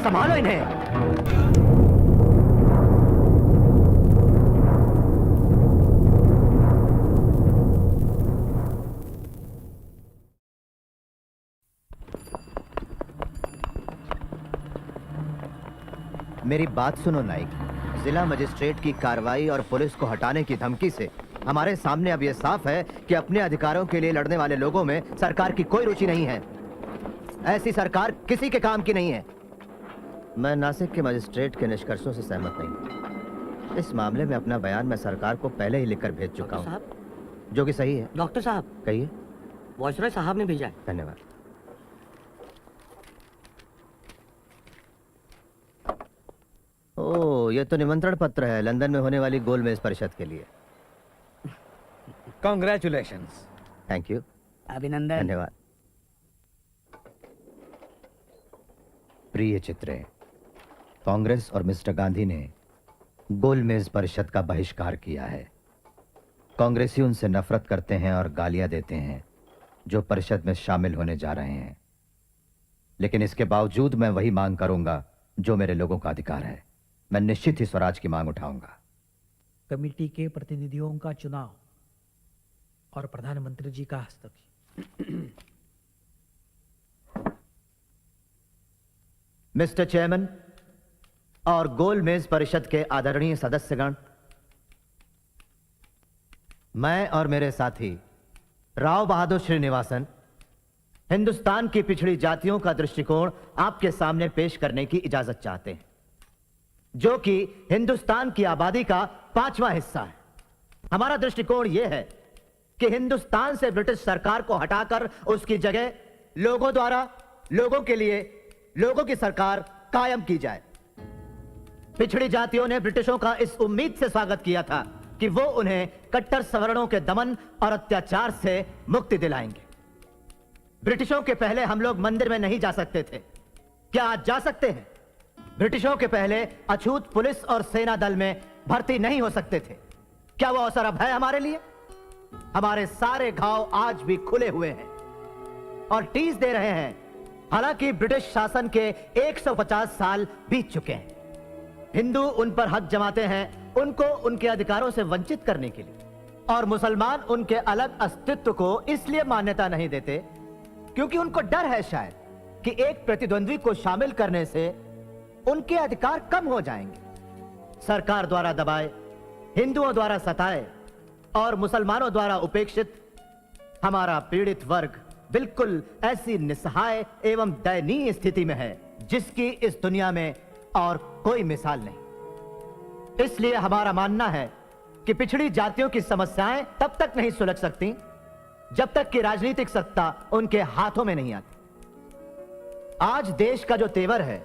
संभालो इन्हें। मेरी बात सुनो नाइक। जिला मजिस्ट्रेट की कार्रवाई और पुलिस को हटाने की धमकी से हमारे सामने अब यह साफ है कि अपने अधिकारों के लिए लड़ने वाले लोगों में सरकार की कोई रुचि नहीं है। ऐसी सरकार किसी के काम की नहीं है। मैं नासिक के मजिस्ट्रेट के निष्कर्षों से सहमत नहीं। इस मामले में अपना बयान मैं सरकार को पहले ही लिखकर भेज चुका हूँ, जो कि सही है। डॉक्टर साहब, कहिए। वायसराय साहब ने भेजा है। धन्यवाद। ओह, ये तो निमंत्रण पत्र है लंदन में होने वाली गोलमेज परिषद के लिए। कॉन्ग्रेचुलेशंस। Thank you. अभिनंदन। धन्यवाद। प्रिय चित्रे, कांग्रेस और मिस्टर गांधी ने गोलमेज परिषद का बहिष्कार किया है। कांग्रेसी उनसे नफरत करते हैं और गालियां देते हैं जो परिषद में शामिल होने जा रहे हैं। लेकिन इसके बावजूद मैं वही मांग करूंगा जो मेरे लोगों का अधिकार है। मैं निश्चित ही स्वराज की मांग उठाऊंगा। कमेटी के प्रतिनिधियों का चुनाव और प्रधानमंत्री जी का हस्तक्षेप। मिस्टर चेयरमैन और गोलमेज परिषद के आदरणीय सदस्यगण, मैं और मेरे साथी राव बहादुर श्रीनिवासन हिंदुस्तान की पिछड़ी जातियों का दृष्टिकोण आपके सामने पेश करने की इजाजत चाहते हैं, जो कि हिंदुस्तान की आबादी का 5वां हिस्सा है। हमारा दृष्टिकोण यह है कि हिंदुस्तान से ब्रिटिश सरकार को हटाकर उसकी जगह लोगों द्वारा लोगों के लिए लोगों की सरकार कायम की जाए। पिछड़ी जातियों ने ब्रिटिशों का इस उम्मीद से स्वागत किया था कि वो उन्हें कट्टर सवर्णों के दमन और अत्याचार से मुक्ति दिलाएंगे। ब्रिटिशों के पहले हम लोग मंदिर में नहीं जा सकते थे, क्या आज जा सकते हैं? ब्रिटिशों के पहले अछूत पुलिस और सेना दल में भर्ती नहीं हो सकते थे। क्या वो अवसर अब है हमारे लिए? हमारे सारे घाव आज भी खुले हुए हैं और टीस दे रहे हैं। हालांकि ब्रिटिश शासन के 150 साल बीत चुके हैं। हिंदू उन पर हक जमाते हैं उनको उनके अधिकारों से वंचित करने के लिए, और मुसलमान उनके अलग अस्तित्व को इसलिए मान्यता नहीं देते क्योंकि उनको डर है शायद कि एक प्रतिद्वंद्वी को शामिल करने से उनके अधिकार कम हो जाएंगे। सरकार द्वारा दबाए, हिंदुओं द्वारा सताए और मुसलमानों द्वारा उपेक्षित हमारा पीड़ित वर्ग बिल्कुल ऐसी निस्सहाय एवं दयनीय स्थिति में है जिसकी इस दुनिया में और कोई मिसाल नहीं। इसलिए हमारा मानना है कि पिछड़ी जातियों की समस्याएं तब तक नहीं सुलझ सकती जब तक कि राजनीतिक सत्ता उनके हाथों में नहीं आती। आज देश का जो तेवर है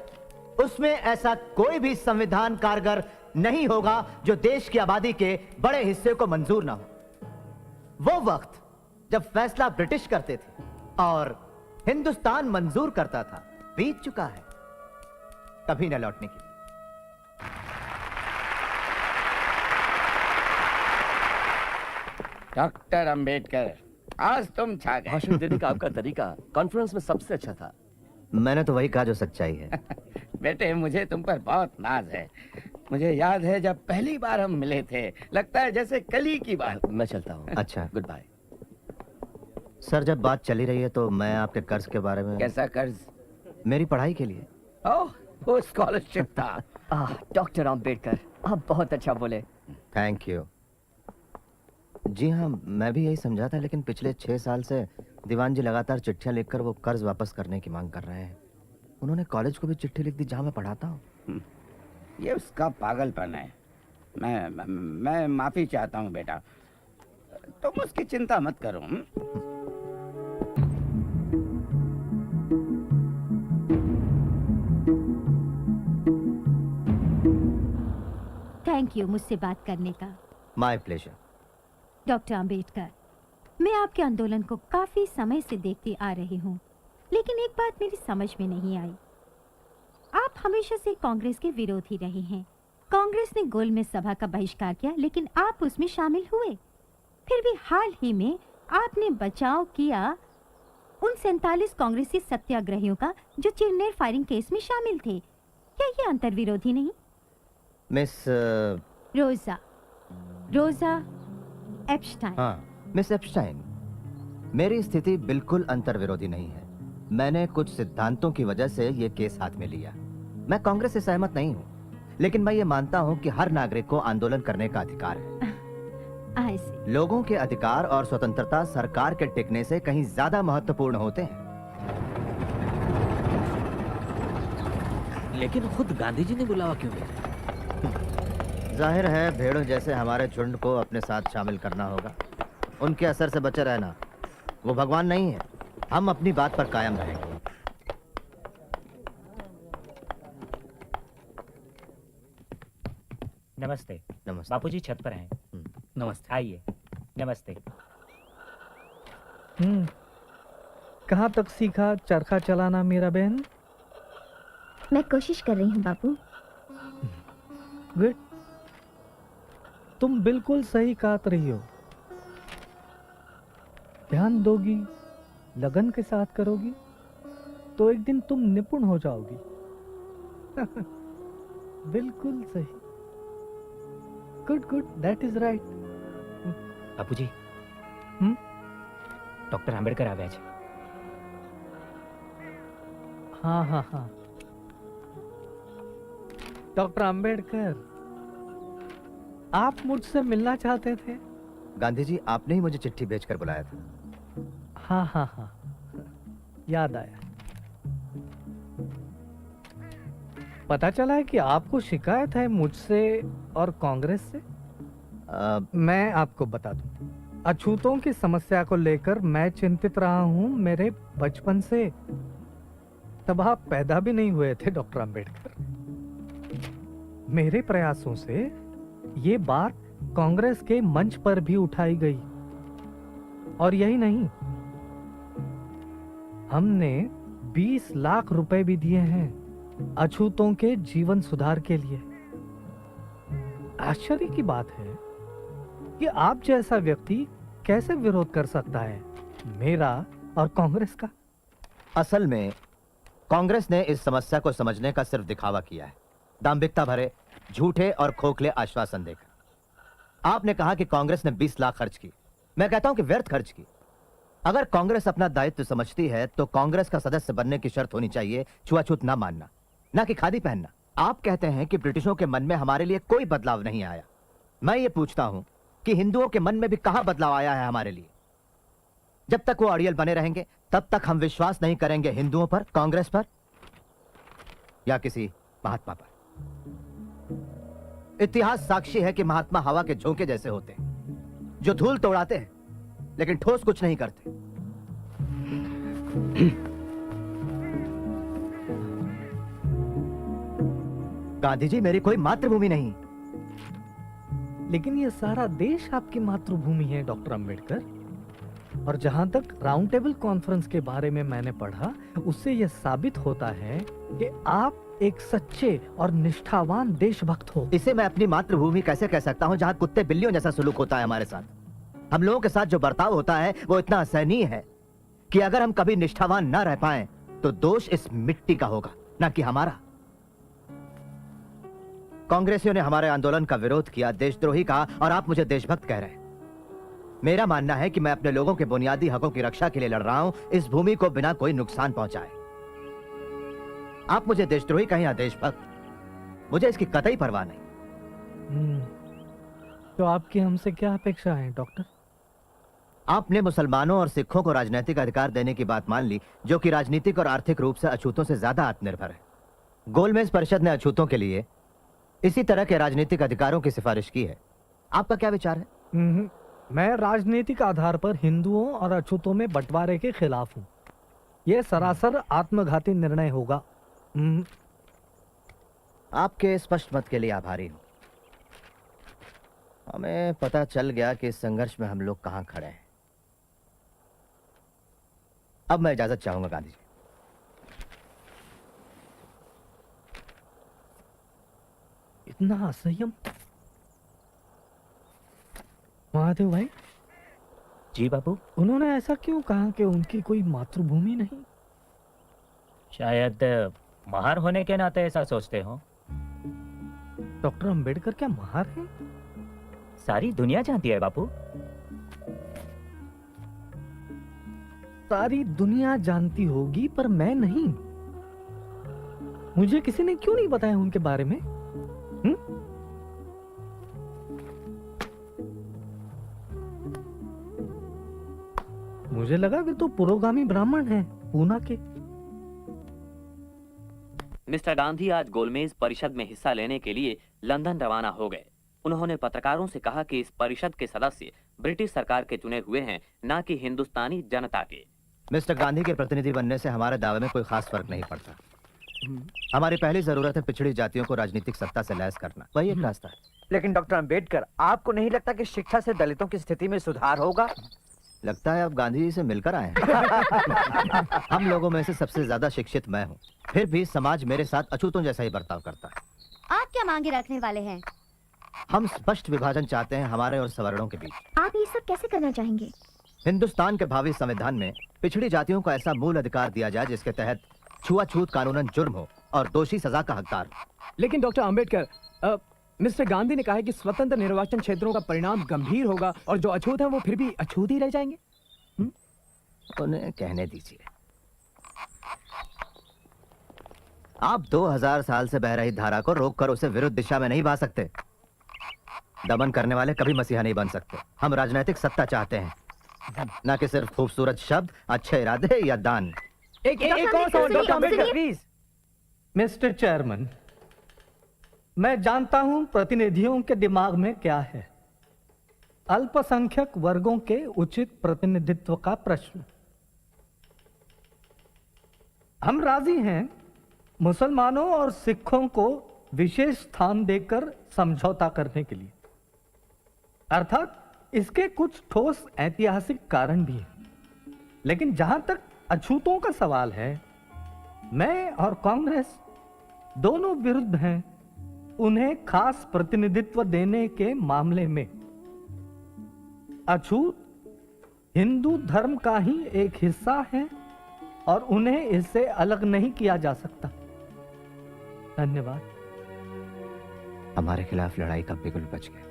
उसमें ऐसा कोई भी संविधान कारगर नहीं होगा जो देश की आबादी के बड़े हिस्से को मंजूर ना हो। वो वक्त जब फैसला ब्रिटिश करते थे और हिंदुस्तान मंजूर करता था बीत चुका है, कभी न लौटने की। डॉक्टर अंबेडकर, आज तुम छा गए। भाषण देने का आपका तरीका कॉन्फ्रेंस में सबसे अच्छा था। मैंने तो वही कहा जो सच्चाई है। बेटे, मुझे तुम पर बहुत नाज है। मुझे याद है जब पहली बार हम मिले थे, लगता है जैसे कल ही की बात। मैं चलता हूँ। अच्छा, गुड बाय। सर, जब बात चली रही है तो मैं आपके कर्ज के बारे में। कैसा कर्ज? मेरी पढ़ाई के लिए। ओह, वो स्कॉलरशिप था। डॉक्टर अंबेडकर, आप बहुत अच्छा बोले। Thank you. जी हाँ, मैं भी यही समझा था, लेकिन पिछले 6 साल से दीवान जी लगातार चिट्ठियां लिखकर वो कर्ज वापस करने की मांग कर रहे हैं। उन्होंने कॉलेज को भी चिट्ठी लिख दी जहाँ मैं पढ़ाता हूँ। ये उसका पागलपन है। मैं माफी चाहता हूँ बेटा, तुम उसकी चिंता मत करो। थैंक यू मुझसे बात करने का। My pleasure. डॉक्टर अंबेडकर, मैं आपके आंदोलन को काफी समय से देखती आ रही हूँ, लेकिन एक बात मेरी समझ में नहीं आई। आप हमेशा से कांग्रेस के विरोधी रहे हैं। कांग्रेस ने गोलमेज सभा का बहिष्कार किया, लेकिन आप उसमें शामिल हुए। फिर भी हाल ही में आपने बचाव किया उन 47 कांग्रेसी सत्याग्रहियों का जो चिरनेर फायरिंग केस में शामिल थे। क्या ये अंतर्विरोधी नहीं? मिस रोजा एप्स्टाइन। हाँ, मिस एप्स्टाइन, मेरी स्थिति बिल्कुल अंतर्विरोधी नहीं है। मैंने कुछ सिद्धांतों की वजह से ये केस हाथ में लिया। मैं कांग्रेस से सहमत नहीं हूँ, लेकिन मैं ये मानता हूँ कि हर नागरिक को आंदोलन करने का अधिकार है। लोगों के अधिकार और स्वतंत्रता सरकार के टिकने से कहीं ज्यादा महत्वपूर्ण होते हैं। लेकिन खुद गांधी जी ने बुलावा क्यों भेजा? जाहिर है भेड़ों जैसे हमारे झुंड को अपने साथ शामिल करना होगा। उनके असर से बचे रहना। वो भगवान नहीं है। हम अपनी बात पर कायम रहेंगे। नमस्ते। नमस्ते। बापूजी छत पर हैं। नमस्ते। आइए। नमस्ते। कहाँ तक सीखा चरखा चलाना मेरा बहन? मैं कोशिश कर रही हूँ बापू। गुड। तुम बिल्कुल सही काट रही हो। ध्यान दोगी, लगन के साथ करोगी, तो एक दिन तुम निपुण हो जाओगी। बिल्कुल सही। Good good, that is right. Bapuji, doctor Ambedkar આવ્યા છે। हाँ हाँ हाँ, डॉक्टर आंबेडकर, आप मुझसे मिलना चाहते थे? गांधी जी, आपने ही मुझे चिट्ठी भेजकर बुलाया था। हाँ हाँ हाँ, याद आया। पता चला है कि आपको शिकायत है मुझसे और कांग्रेस से। मैं आपको बता दूं, अछूतों की समस्या को लेकर मैं चिंतित रहा हूं मेरे बचपन से। तब आप पैदा भी नहीं हुए थे डॉक्टर अंबेडकर। मेरे प्रयासों से ये बात कांग्रेस के मंच पर भी उठाई गई, और यही नहीं, हमने 20 लाख रुपए भी दिए हैं अछूतों के जीवन सुधार के लिए। आश्चर्य की बात है कि आप जैसा व्यक्ति कैसे विरोध कर सकता है मेरा और कांग्रेस का। असल में कांग्रेस ने इस समस्या को समझने का सिर्फ दिखावा किया है, दाम्भिकता भरे झूठे और खोखले आश्वासन देकर। आपने कहा कि कांग्रेस ने 20 लाख खर्च की। मैं कहता हूं कि व्यर्थ खर्च की। अगर कांग्रेस अपना दायित्व समझती है तो कांग्रेस का सदस्य बनने की शर्त होनी चाहिए छुआछूत ना मानना, ना कि खादी पहनना। आप कहते हैं कि ब्रिटिशों के मन में हमारे लिए कोई बदलाव नहीं आया। मैं ये पूछता हूं कि हिंदुओं के मन में भी कहां बदलाव आया है हमारे लिए? जब तक वो अड़ियल बने रहेंगे तब तक हम विश्वास नहीं करेंगे हिंदुओं पर, कांग्रेस पर या किसी महात्मा पर। इतिहास साक्षी है कि महात्मा हवा के झोंके जैसे होते हैं, जो धूल तो उड़ाते हैं लेकिन ठोस कुछ नहीं करते। गांधी जी मेरी कोई मातृभूमि नहीं। लेकिन ये सारा देश आपकी मातृभूमि है डॉक्टर अंबेडकर। और जहां तक राउंड टेबल कॉन्फ्रेंस के बारे में मैंने पढ़ा, उससे यह साबित होता है कि आप एक सच्चे और निष्ठावान देशभक्त हो। इसे मैं अपनी मातृभूमि कैसे कह सकता हूं जहां कुत्ते बिल्लियों जैसा सलूक होता है हमारे साथ? हम लोगों के साथ जो बर्ताव होता है वो इतना असहनीय है कि अगर हम कभी निष्ठावान ना रह पाएं तो दोष इस मिट्टी का होगा, ना कि हमारा। कांग्रेसियों ने हमारे आंदोलन का विरोध किया, देशद्रोही कहा, और आप मुझे देशभक्त कह रहे हैं। मेरा मानना है कि मैं अपने लोगों के बुनियादी हकों की रक्षा के लिए लड़ रहा हूं, इस भूमि को बिना कोई नुकसान पहुंचाए। आप मुझे देशद्रोही कहें या देशभक्त, मुझे इसकी कतई परवाह नहीं। तो आपकी हमसे क्या अपेक्षा है डॉक्टर? आपने मुसलमानों और सिखों को राजनीतिक अधिकार देने की बात मान ली, जो कि राजनीतिक और आर्थिक रूप से अछूतों से ज्यादा आत्मनिर्भर है। गोलमेज परिषद ने अछूतों के लिए इसी तरह के राजनीतिक अधिकारों की सिफारिश की है। आपका क्या विचार है? मैं राजनीतिक आधार पर हिंदुओं और अछूतों में बंटवारे के खिलाफ हूँ। यह सरासर आत्मघाती निर्णय होगा। आपके स्पष्ट मत के लिए आभारी हूं। हमें पता चल गया कि इस संघर्ष में हम लोग कहां खड़े हैं। अब मैं इजाजत चाहूंगा गांधी जी। इतना असंयम? महादेव भाई। जी बाबू। उन्होंने ऐसा क्यों कहा कि उनकी कोई मातृभूमि नहीं? शायद महार होने के नाते ऐसा सोचते हो। डॉक्टर अंबेडकर क्या महार हैं? सारी दुनिया जानती है बापू। सारी दुनिया जानती होगी पर मैं नहीं। मुझे किसी ने क्यों नहीं बताया उनके बारे में? मुझे लगा कि तो पुरोगामी ब्राह्मण हैं, पूना के। मिस्टर गांधी आज गोलमेज परिषद में हिस्सा लेने के लिए लंदन रवाना हो गए। उन्होंने पत्रकारों से कहा कि इस परिषद के सदस्य ब्रिटिश सरकार के चुने हुए हैं, ना कि हिंदुस्तानी जनता के। मिस्टर गांधी के प्रतिनिधि बनने से हमारे दावे में कोई खास फर्क नहीं पड़ता। हमारी पहली जरूरत है पिछड़ी जातियों को राजनीतिक सत्ता से लैस करना, वही एक रास्ता है। लेकिन डॉक्टर अंबेडकर, आपको नहीं लगता कि शिक्षा से दलितों की स्थिति में सुधार होगा? लगता है अब गांधी जी से मिलकर आए हैं। हम लोगों में से सबसे ज्यादा शिक्षित मैं हूँ, फिर भी समाज मेरे साथ अछूतों जैसा ही बर्ताव करता है। आप क्या मांगे रखने वाले हैं? हम स्पष्ट विभाजन चाहते हैं हमारे और सवर्णों के बीच। आप ये सब कैसे करना चाहेंगे? हिंदुस्तान के भावी संविधान में पिछड़ी जातियों को ऐसा मूल अधिकार दिया जाए जिसके तहत छुआछूत कानूनन जुर्म हो और दोषी सजा का हकदार हो। लेकिन डॉक्टर अंबेडकर, मिस्टर गांधी ने कहा है कि स्वतंत्र निर्वाचन क्षेत्रों का परिणाम गंभीर होगा और जो अछूत हैं वो फिर भी अछूत ही रह जाएंगे। उन्हें कहने दीजिए। आप 2000 साल से बह रही धारा को रोककर उसे विरुद्ध दिशा में नहीं बहा सकते। दमन करने वाले कभी मसीहा नहीं बन सकते। हम राजनीतिक सत्ता चाहते हैं, न कि सिर्फ खूबसूरत शब्द, अच्छे इरादे या दान। एक और सवाल doctor Ambedkar please. Mister chairman, मैं जानता हूं प्रतिनिधियों के दिमाग में क्या है। अल्पसंख्यक वर्गों के उचित प्रतिनिधित्व का प्रश्न। हम राजी हैं मुसलमानों और सिखों को विशेष स्थान देकर समझौता करने के लिए। अर्थात इसके कुछ ठोस ऐतिहासिक कारण भी हैं। लेकिन जहां तक अछूतों का सवाल है, मैं और कांग्रेस दोनों विरुद्ध हैं उन्हें खास प्रतिनिधित्व देने के मामले में। अछूत हिंदू धर्म का ही एक हिस्सा है और उन्हें इससे अलग नहीं किया जा सकता। धन्यवाद। हमारे खिलाफ लड़ाई का बिगुल बच गया।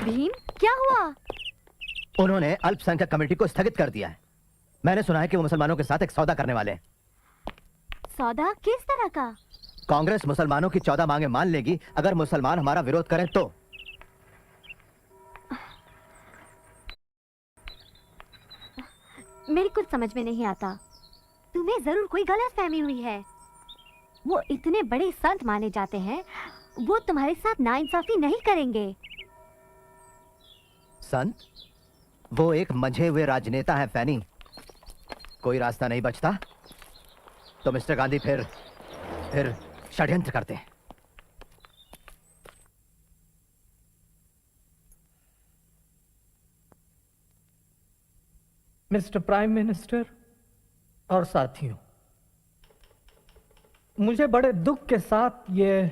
भीम, क्या हुआ? उन्होंने अल्पसंख्यक कमेटी को स्थगित कर दिया है। मैंने सुना है कि वो मुसलमानों के साथ एक सौदा करने वाले हैं। सौदा किस तरह का? कांग्रेस मुसलमानों की 14 मांगे मान लेगी अगर मुसलमान हमारा विरोध करें तो। मेरी कुछ समझ में नहीं आता। तुम्हें जरूर कोई गलत फहमी हुई है। वो इतने बड़े संत माने जाते हैं, वो तुम्हारे साथ नाइंसाफी नहीं करेंगे। संत? वो एक मंझे हुए राजनेता है फैनी। कोई रास्ता नहीं बचता तो मिस्टर गांधी फिर षड्यंत्र करते हैं। मिस्टर प्राइम मिनिस्टर और साथियों, मुझे बड़े दुख के साथ ये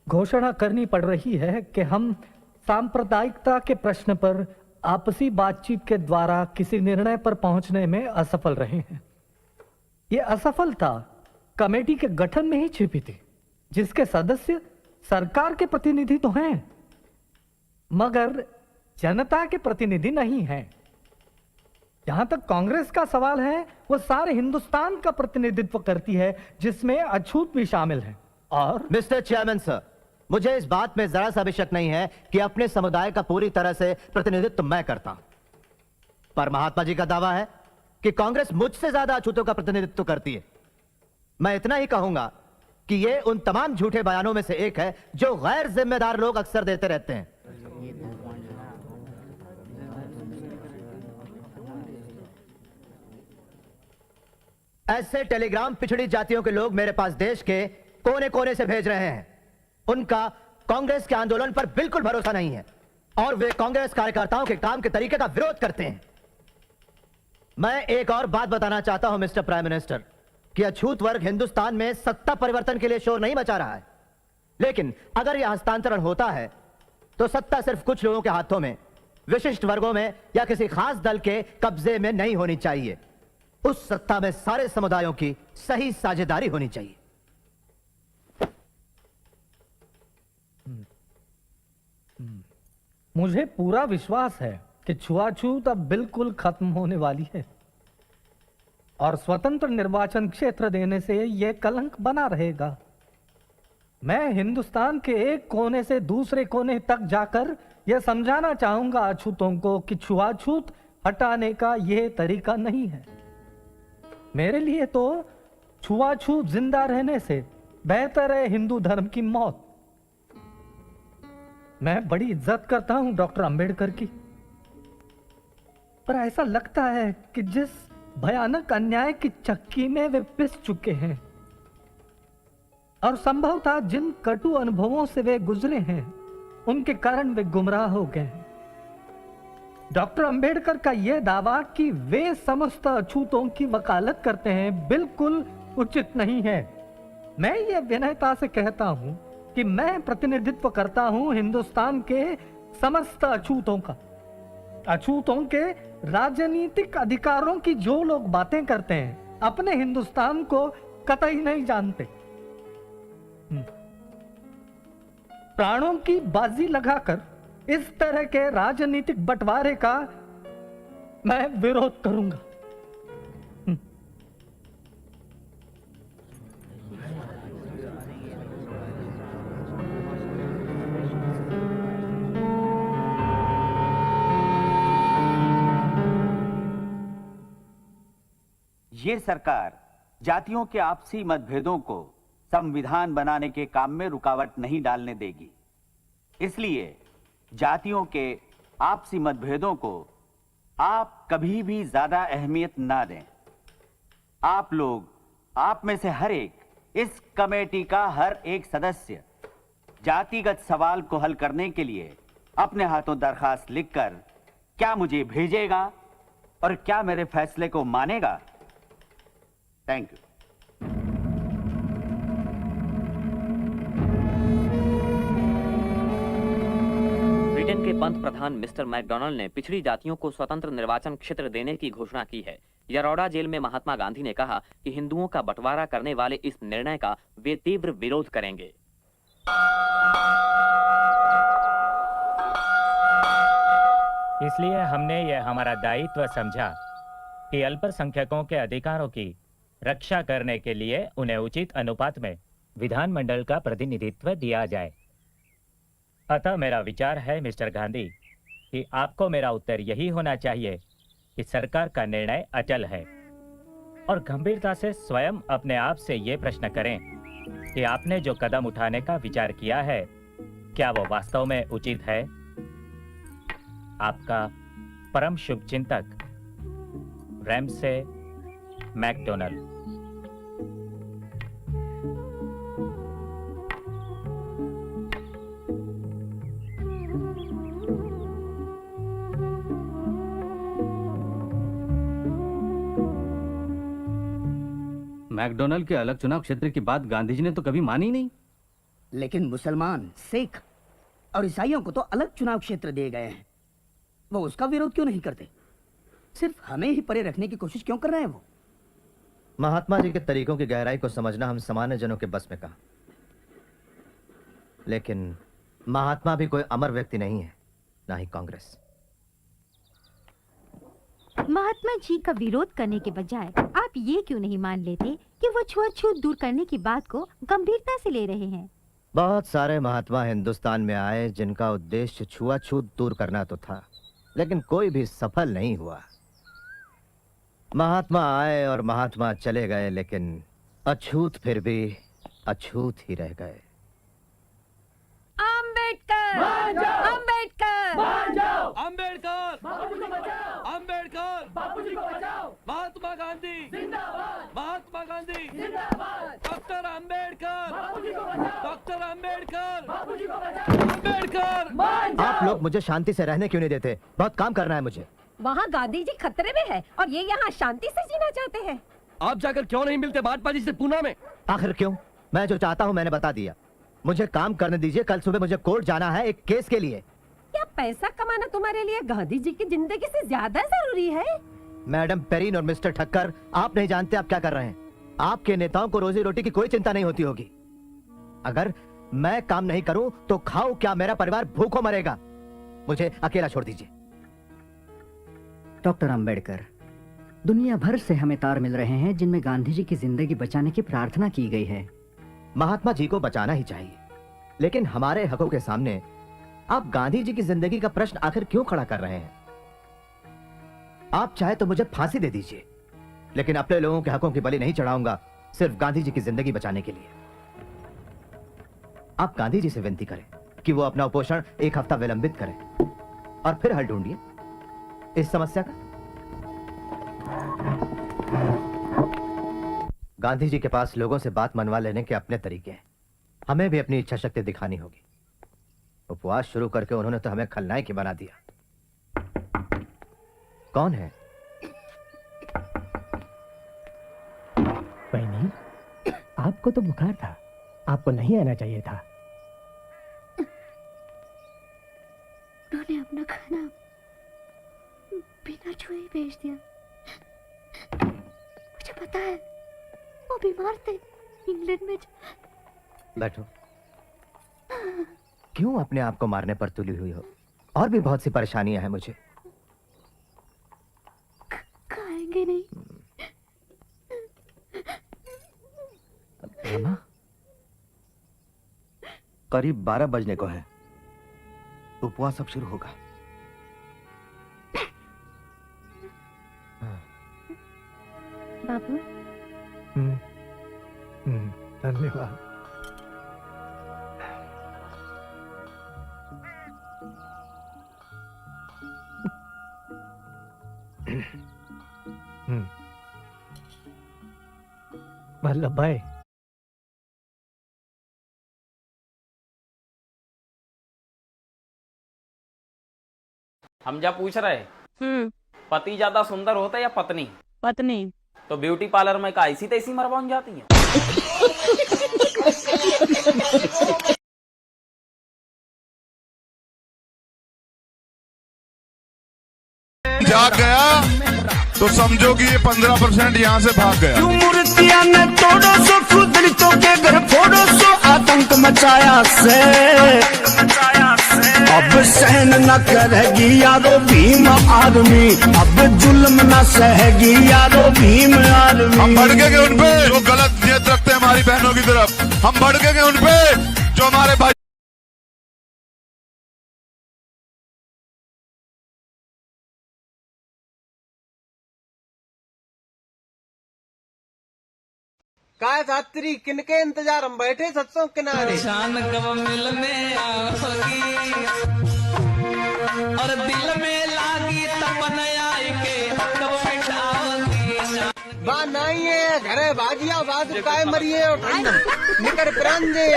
घोषणा करनी पड़ रही है कि हम सांप्रदायिकता के प्रश्न पर आपसी बातचीत के द्वारा किसी निर्णय पर पहुंचने में असफल रहे हैं। ये असफलता कमेटी के गठन में ही छिपी थी, जिसके सदस्य सरकार के प्रतिनिधि तो हैं मगर जनता के प्रतिनिधि नहीं हैं। जहां तक कांग्रेस का सवाल है, वो सारे हिंदुस्तान का प्रतिनिधित्व करती है, जिसमें अछूत भी शामिल है। और मिस्टर चेयरमैन सर, मुझे इस बात में जरा सा भी शक नहीं है कि अपने समुदाय का पूरी तरह से प्रतिनिधित्व मैं करता हूं, पर महात्मा जी का दावा है कि कांग्रेस मुझसे ज्यादा अछूतों का प्रतिनिधित्व करती है। मैं इतना ही कहूंगा कि ये उन तमाम झूठे बयानों में से एक है जो गैर जिम्मेदार लोग अक्सर देते रहते हैं। ऐसे टेलीग्राम पिछड़ी जातियों के लोग मेरे पास देश के कोने कोने से भेज रहे हैं। उनका कांग्रेस के आंदोलन पर बिल्कुल भरोसा नहीं है और वे कांग्रेस कार्यकर्ताओं के काम के तरीके का विरोध करते हैं। मैं एक और बात बताना चाहता हूं मिस्टर प्राइम मिनिस्टर कि अछूत वर्ग हिंदुस्तान में सत्ता परिवर्तन के लिए शोर नहीं मचा रहा है, लेकिन अगर यह हस्तांतरण होता है तो सत्ता सिर्फ कुछ लोगों के हाथों में, विशिष्ट वर्गों में या किसी खास दल के कब्जे में नहीं होनी चाहिए। उस सत्ता में सारे समुदायों की सही साझेदारी होनी चाहिए। मुझे पूरा विश्वास है कि छुआछूत अब बिल्कुल खत्म होने वाली है और स्वतंत्र निर्वाचन क्षेत्र देने से यह कलंक बना रहेगा। मैं हिंदुस्तान के एक कोने से दूसरे कोने तक जाकर यह समझाना चाहूंगा अछूतों को कि छुआछूत हटाने का यह तरीका नहीं है। मेरे लिए तो छुआछूत जिंदा रहने से बेहतर है हिंदू धर्म की मौत। मैं बड़ी इज्जत करता हूं डॉक्टर अंबेडकर की, पर ऐसा लगता है कि जिस भयानक अन्याय की चक्की में वे पिस चुके हैं और संभवतः जिन कटु अनुभवों से वे गुजरे हैं, उनके कारण वे गुमराह हो गए हैं। डॉक्टर अंबेडकर का यह दावा कि वे समस्त अछूतों की वकालत करते हैं बिल्कुल उचित नहीं है। मैं ये विनयता से कहता हूं कि मैं प्रतिनिधित्व करता हूं हिंदुस्तान के समस्त अछूतों का। अछूतों के राजनीतिक अधिकारों की जो लोग बातें करते हैं, अपने हिंदुस्तान को कतई नहीं जानते। प्राणों की बाजी लगाकर इस तरह के राजनीतिक बंटवारे का मैं विरोध करूंगा। ये सरकार जातियों के आपसी मतभेदों को संविधान बनाने के काम में रुकावट नहीं डालने देगी। इसलिए जातियों के आपसी मतभेदों को आप कभी भी ज्यादा अहमियत ना दें। आप लोग, आप में से हर एक, इस कमेटी का हर एक सदस्य जातिगत सवाल को हल करने के लिए अपने हाथों दरखास्त लिखकर क्या मुझे भेजेगा और क्या मेरे फैसले को मानेगा। Thank you. Pant Pradhan mister McDonald ने पिछड़ी जातियों को स्वतंत्र निर्वाचन क्षेत्र देने की घोषणा की है। यरोड़ा जेल में महात्मा गांधी ने कहा कि हिंदुओं का बंटवारा करने वाले इस निर्णय का वे तीव्र विरोध करेंगे। इसलिए हमने यह हमारा दायित्व समझा कि अल्पसंख्यकों के अधिकारों की रक्षा करने के लिए उन्हें उचित अनुपात में विधानमंडल का प्रतिनिधित्व दिया जाए। अतः मेरा विचार है मिस्टर गांधी कि आपको मेरा उत्तर यही होना चाहिए कि सरकार का निर्णय अचल है, और गंभीरता से स्वयं अपने आप से ये प्रश्न करें कि आपने जो कदम उठाने का विचार किया है क्या वो वास्तव में उचित है। आपका परम शुभचिंतक रैमसे मैकडोनल्ड। मैकडोनल्ड के अलग चुनाव क्षेत्र की बात गांधी जी ने तो कभी मानी नहीं। लेकिन मुसलमान, सिख और ईसाइयों को तो अलग चुनाव क्षेत्र दिए गए हैं। वो उसका विरोध क्यों नहीं करते? सिर्फ हमें ही परे रखने की कोशिश क्यों कर रहे हैं वो? महात्मा जी के तरीकों की गहराई को समझना हम सामान्य जनों के बस में कहा। लेकिन महात्मा भी कोई अमर व्यक्ति नहीं है, ना ही कांग्रेस। महात्मा जी का विरोध करने के बजाय आप ये क्यों नहीं मान लेते कि वो छुआछूत दूर करने की बात को गंभीरता से ले रहे हैं? बहुत सारे महात्मा हिंदुस्तान में आए जिनका उद्देश्य छुआछूत दूर करना तो था, लेकिन कोई भी सफल नहीं हुआ। महात्मा आए और महात्मा चले गए, लेकिन अछूत फिर भी अछूत ही रह गए। अंबेडकर, अंबेडकर, अंबेडकर, अंबेडकर, बापूजी को बचाओ, महात्मा गांधी जिंदाबाद, महात्मा गांधी जिंदाबाद, डॉक्टर अंबेडकर, बापूजी को बचाओ, डॉक्टर अंबेडकर, बापूजी को बचाओ, अंबेडकर। आप लोग मुझे शांति से रहने क्यों नहीं देते? बहुत काम करना है मुझे। वहाँ गांधी जी खतरे में है और ये यहाँ शांति से जीना चाहते हैं। आप जाकर क्यों नहीं मिलते महात्मा जी से पूना में? आखिर क्यों? मैं जो चाहता हूँ मैंने बता दिया। मुझे काम करने दीजिए। कल सुबह मुझे कोर्ट जाना है एक केस के लिए। क्या पैसा कमाना तुम्हारे लिए गांधी जी की जिंदगी से ज्यादा जरूरी है? मैडम पेरीन और मिस्टर ठक्कर, आप नहीं जानते आप क्या कर रहे हैं। आपके नेताओं को रोजी रोटी की कोई चिंता नहीं होती होगी। अगर मैं काम नहीं करूं तो खाओ क्या, मेरा परिवार भूखों मरेगा। मुझे अकेला छोड़ दीजिए। डॉक्टर अंबेडकर, दुनिया भर से हमें तार मिल रहे हैं जिनमें गांधी जी की जिंदगी बचाने की प्रार्थना की गई है। महात्मा जी को बचाना ही चाहिए, लेकिन हमारे हकों के सामने आप गांधी जी की जिंदगी का प्रश्न आखिर क्यों खड़ा कर रहे हैं? आप चाहे तो मुझे फांसी दे दीजिए, लेकिन अपने लोगों के हकों की बलि नहीं चढ़ाऊंगा सिर्फ गांधी जी की जिंदगी बचाने के लिए। आप गांधी जी से विनती करें कि वो अपना उपोषण एक हफ्ता विलंबित करें और फिर हल ढूंढिए इस समस्या का। गांधी जी के पास लोगों से बात मनवा लेने के अपने तरीके हैं। हमें भी अपनी इच्छा शक्ति दिखानी होगी। उपवास शुरू करके उन्होंने तो हमें खलनायक ही बना दिया। कौन है? बहनी, आपको तो बुखार था, आपको नहीं आना चाहिए था। उन्होंने अपना खाना बिना छुए ही भेज दिया। मुझे पता है वो बीमार थे इंग्लैंड में। बैठो। क्यों अपने आप को मारने पर तुली हुई हो? और भी बहुत सी परेशानियां हैं मुझे। खाएंगे नहीं? रमा, करीब 12 बजने को है। उपवास अब शुरू होगा। बाबू, धन्यवाद। वल्लभ भाई, हम क्या पूछ रहे? पति ज्यादा सुंदर होता है या पत्नी? पत्नी। तो ब्यूटी पार्लर में का ऐसी तैसी मरवान जाती है। जाग गया तो समझो कि ये 15% यहाँ से भाग गया। मूर्तियां ने तोड़ो सो खुदरितों के घर फोड़ो सो आतंक मचाया से अब सहन न करेगी यारो भीम आर्मी, अब जुल्म न सहेगी यारो भीम आर्मी। हम भड़केंगे उन पे जो गलत नियत रखते हैं हमारी बहनों की तरफ, हम भड़केंगे उन पे जो हमारे भाई। काय सात्री किनके इंतजार हम बैठे सत्संग किनारे। शान कब मिलने आओगी और दिल में लागी तमन्ना के कब मिटाओगी। बा नहीं है घरे भाजिया बाज काय मरिए और निकर प्रांजे।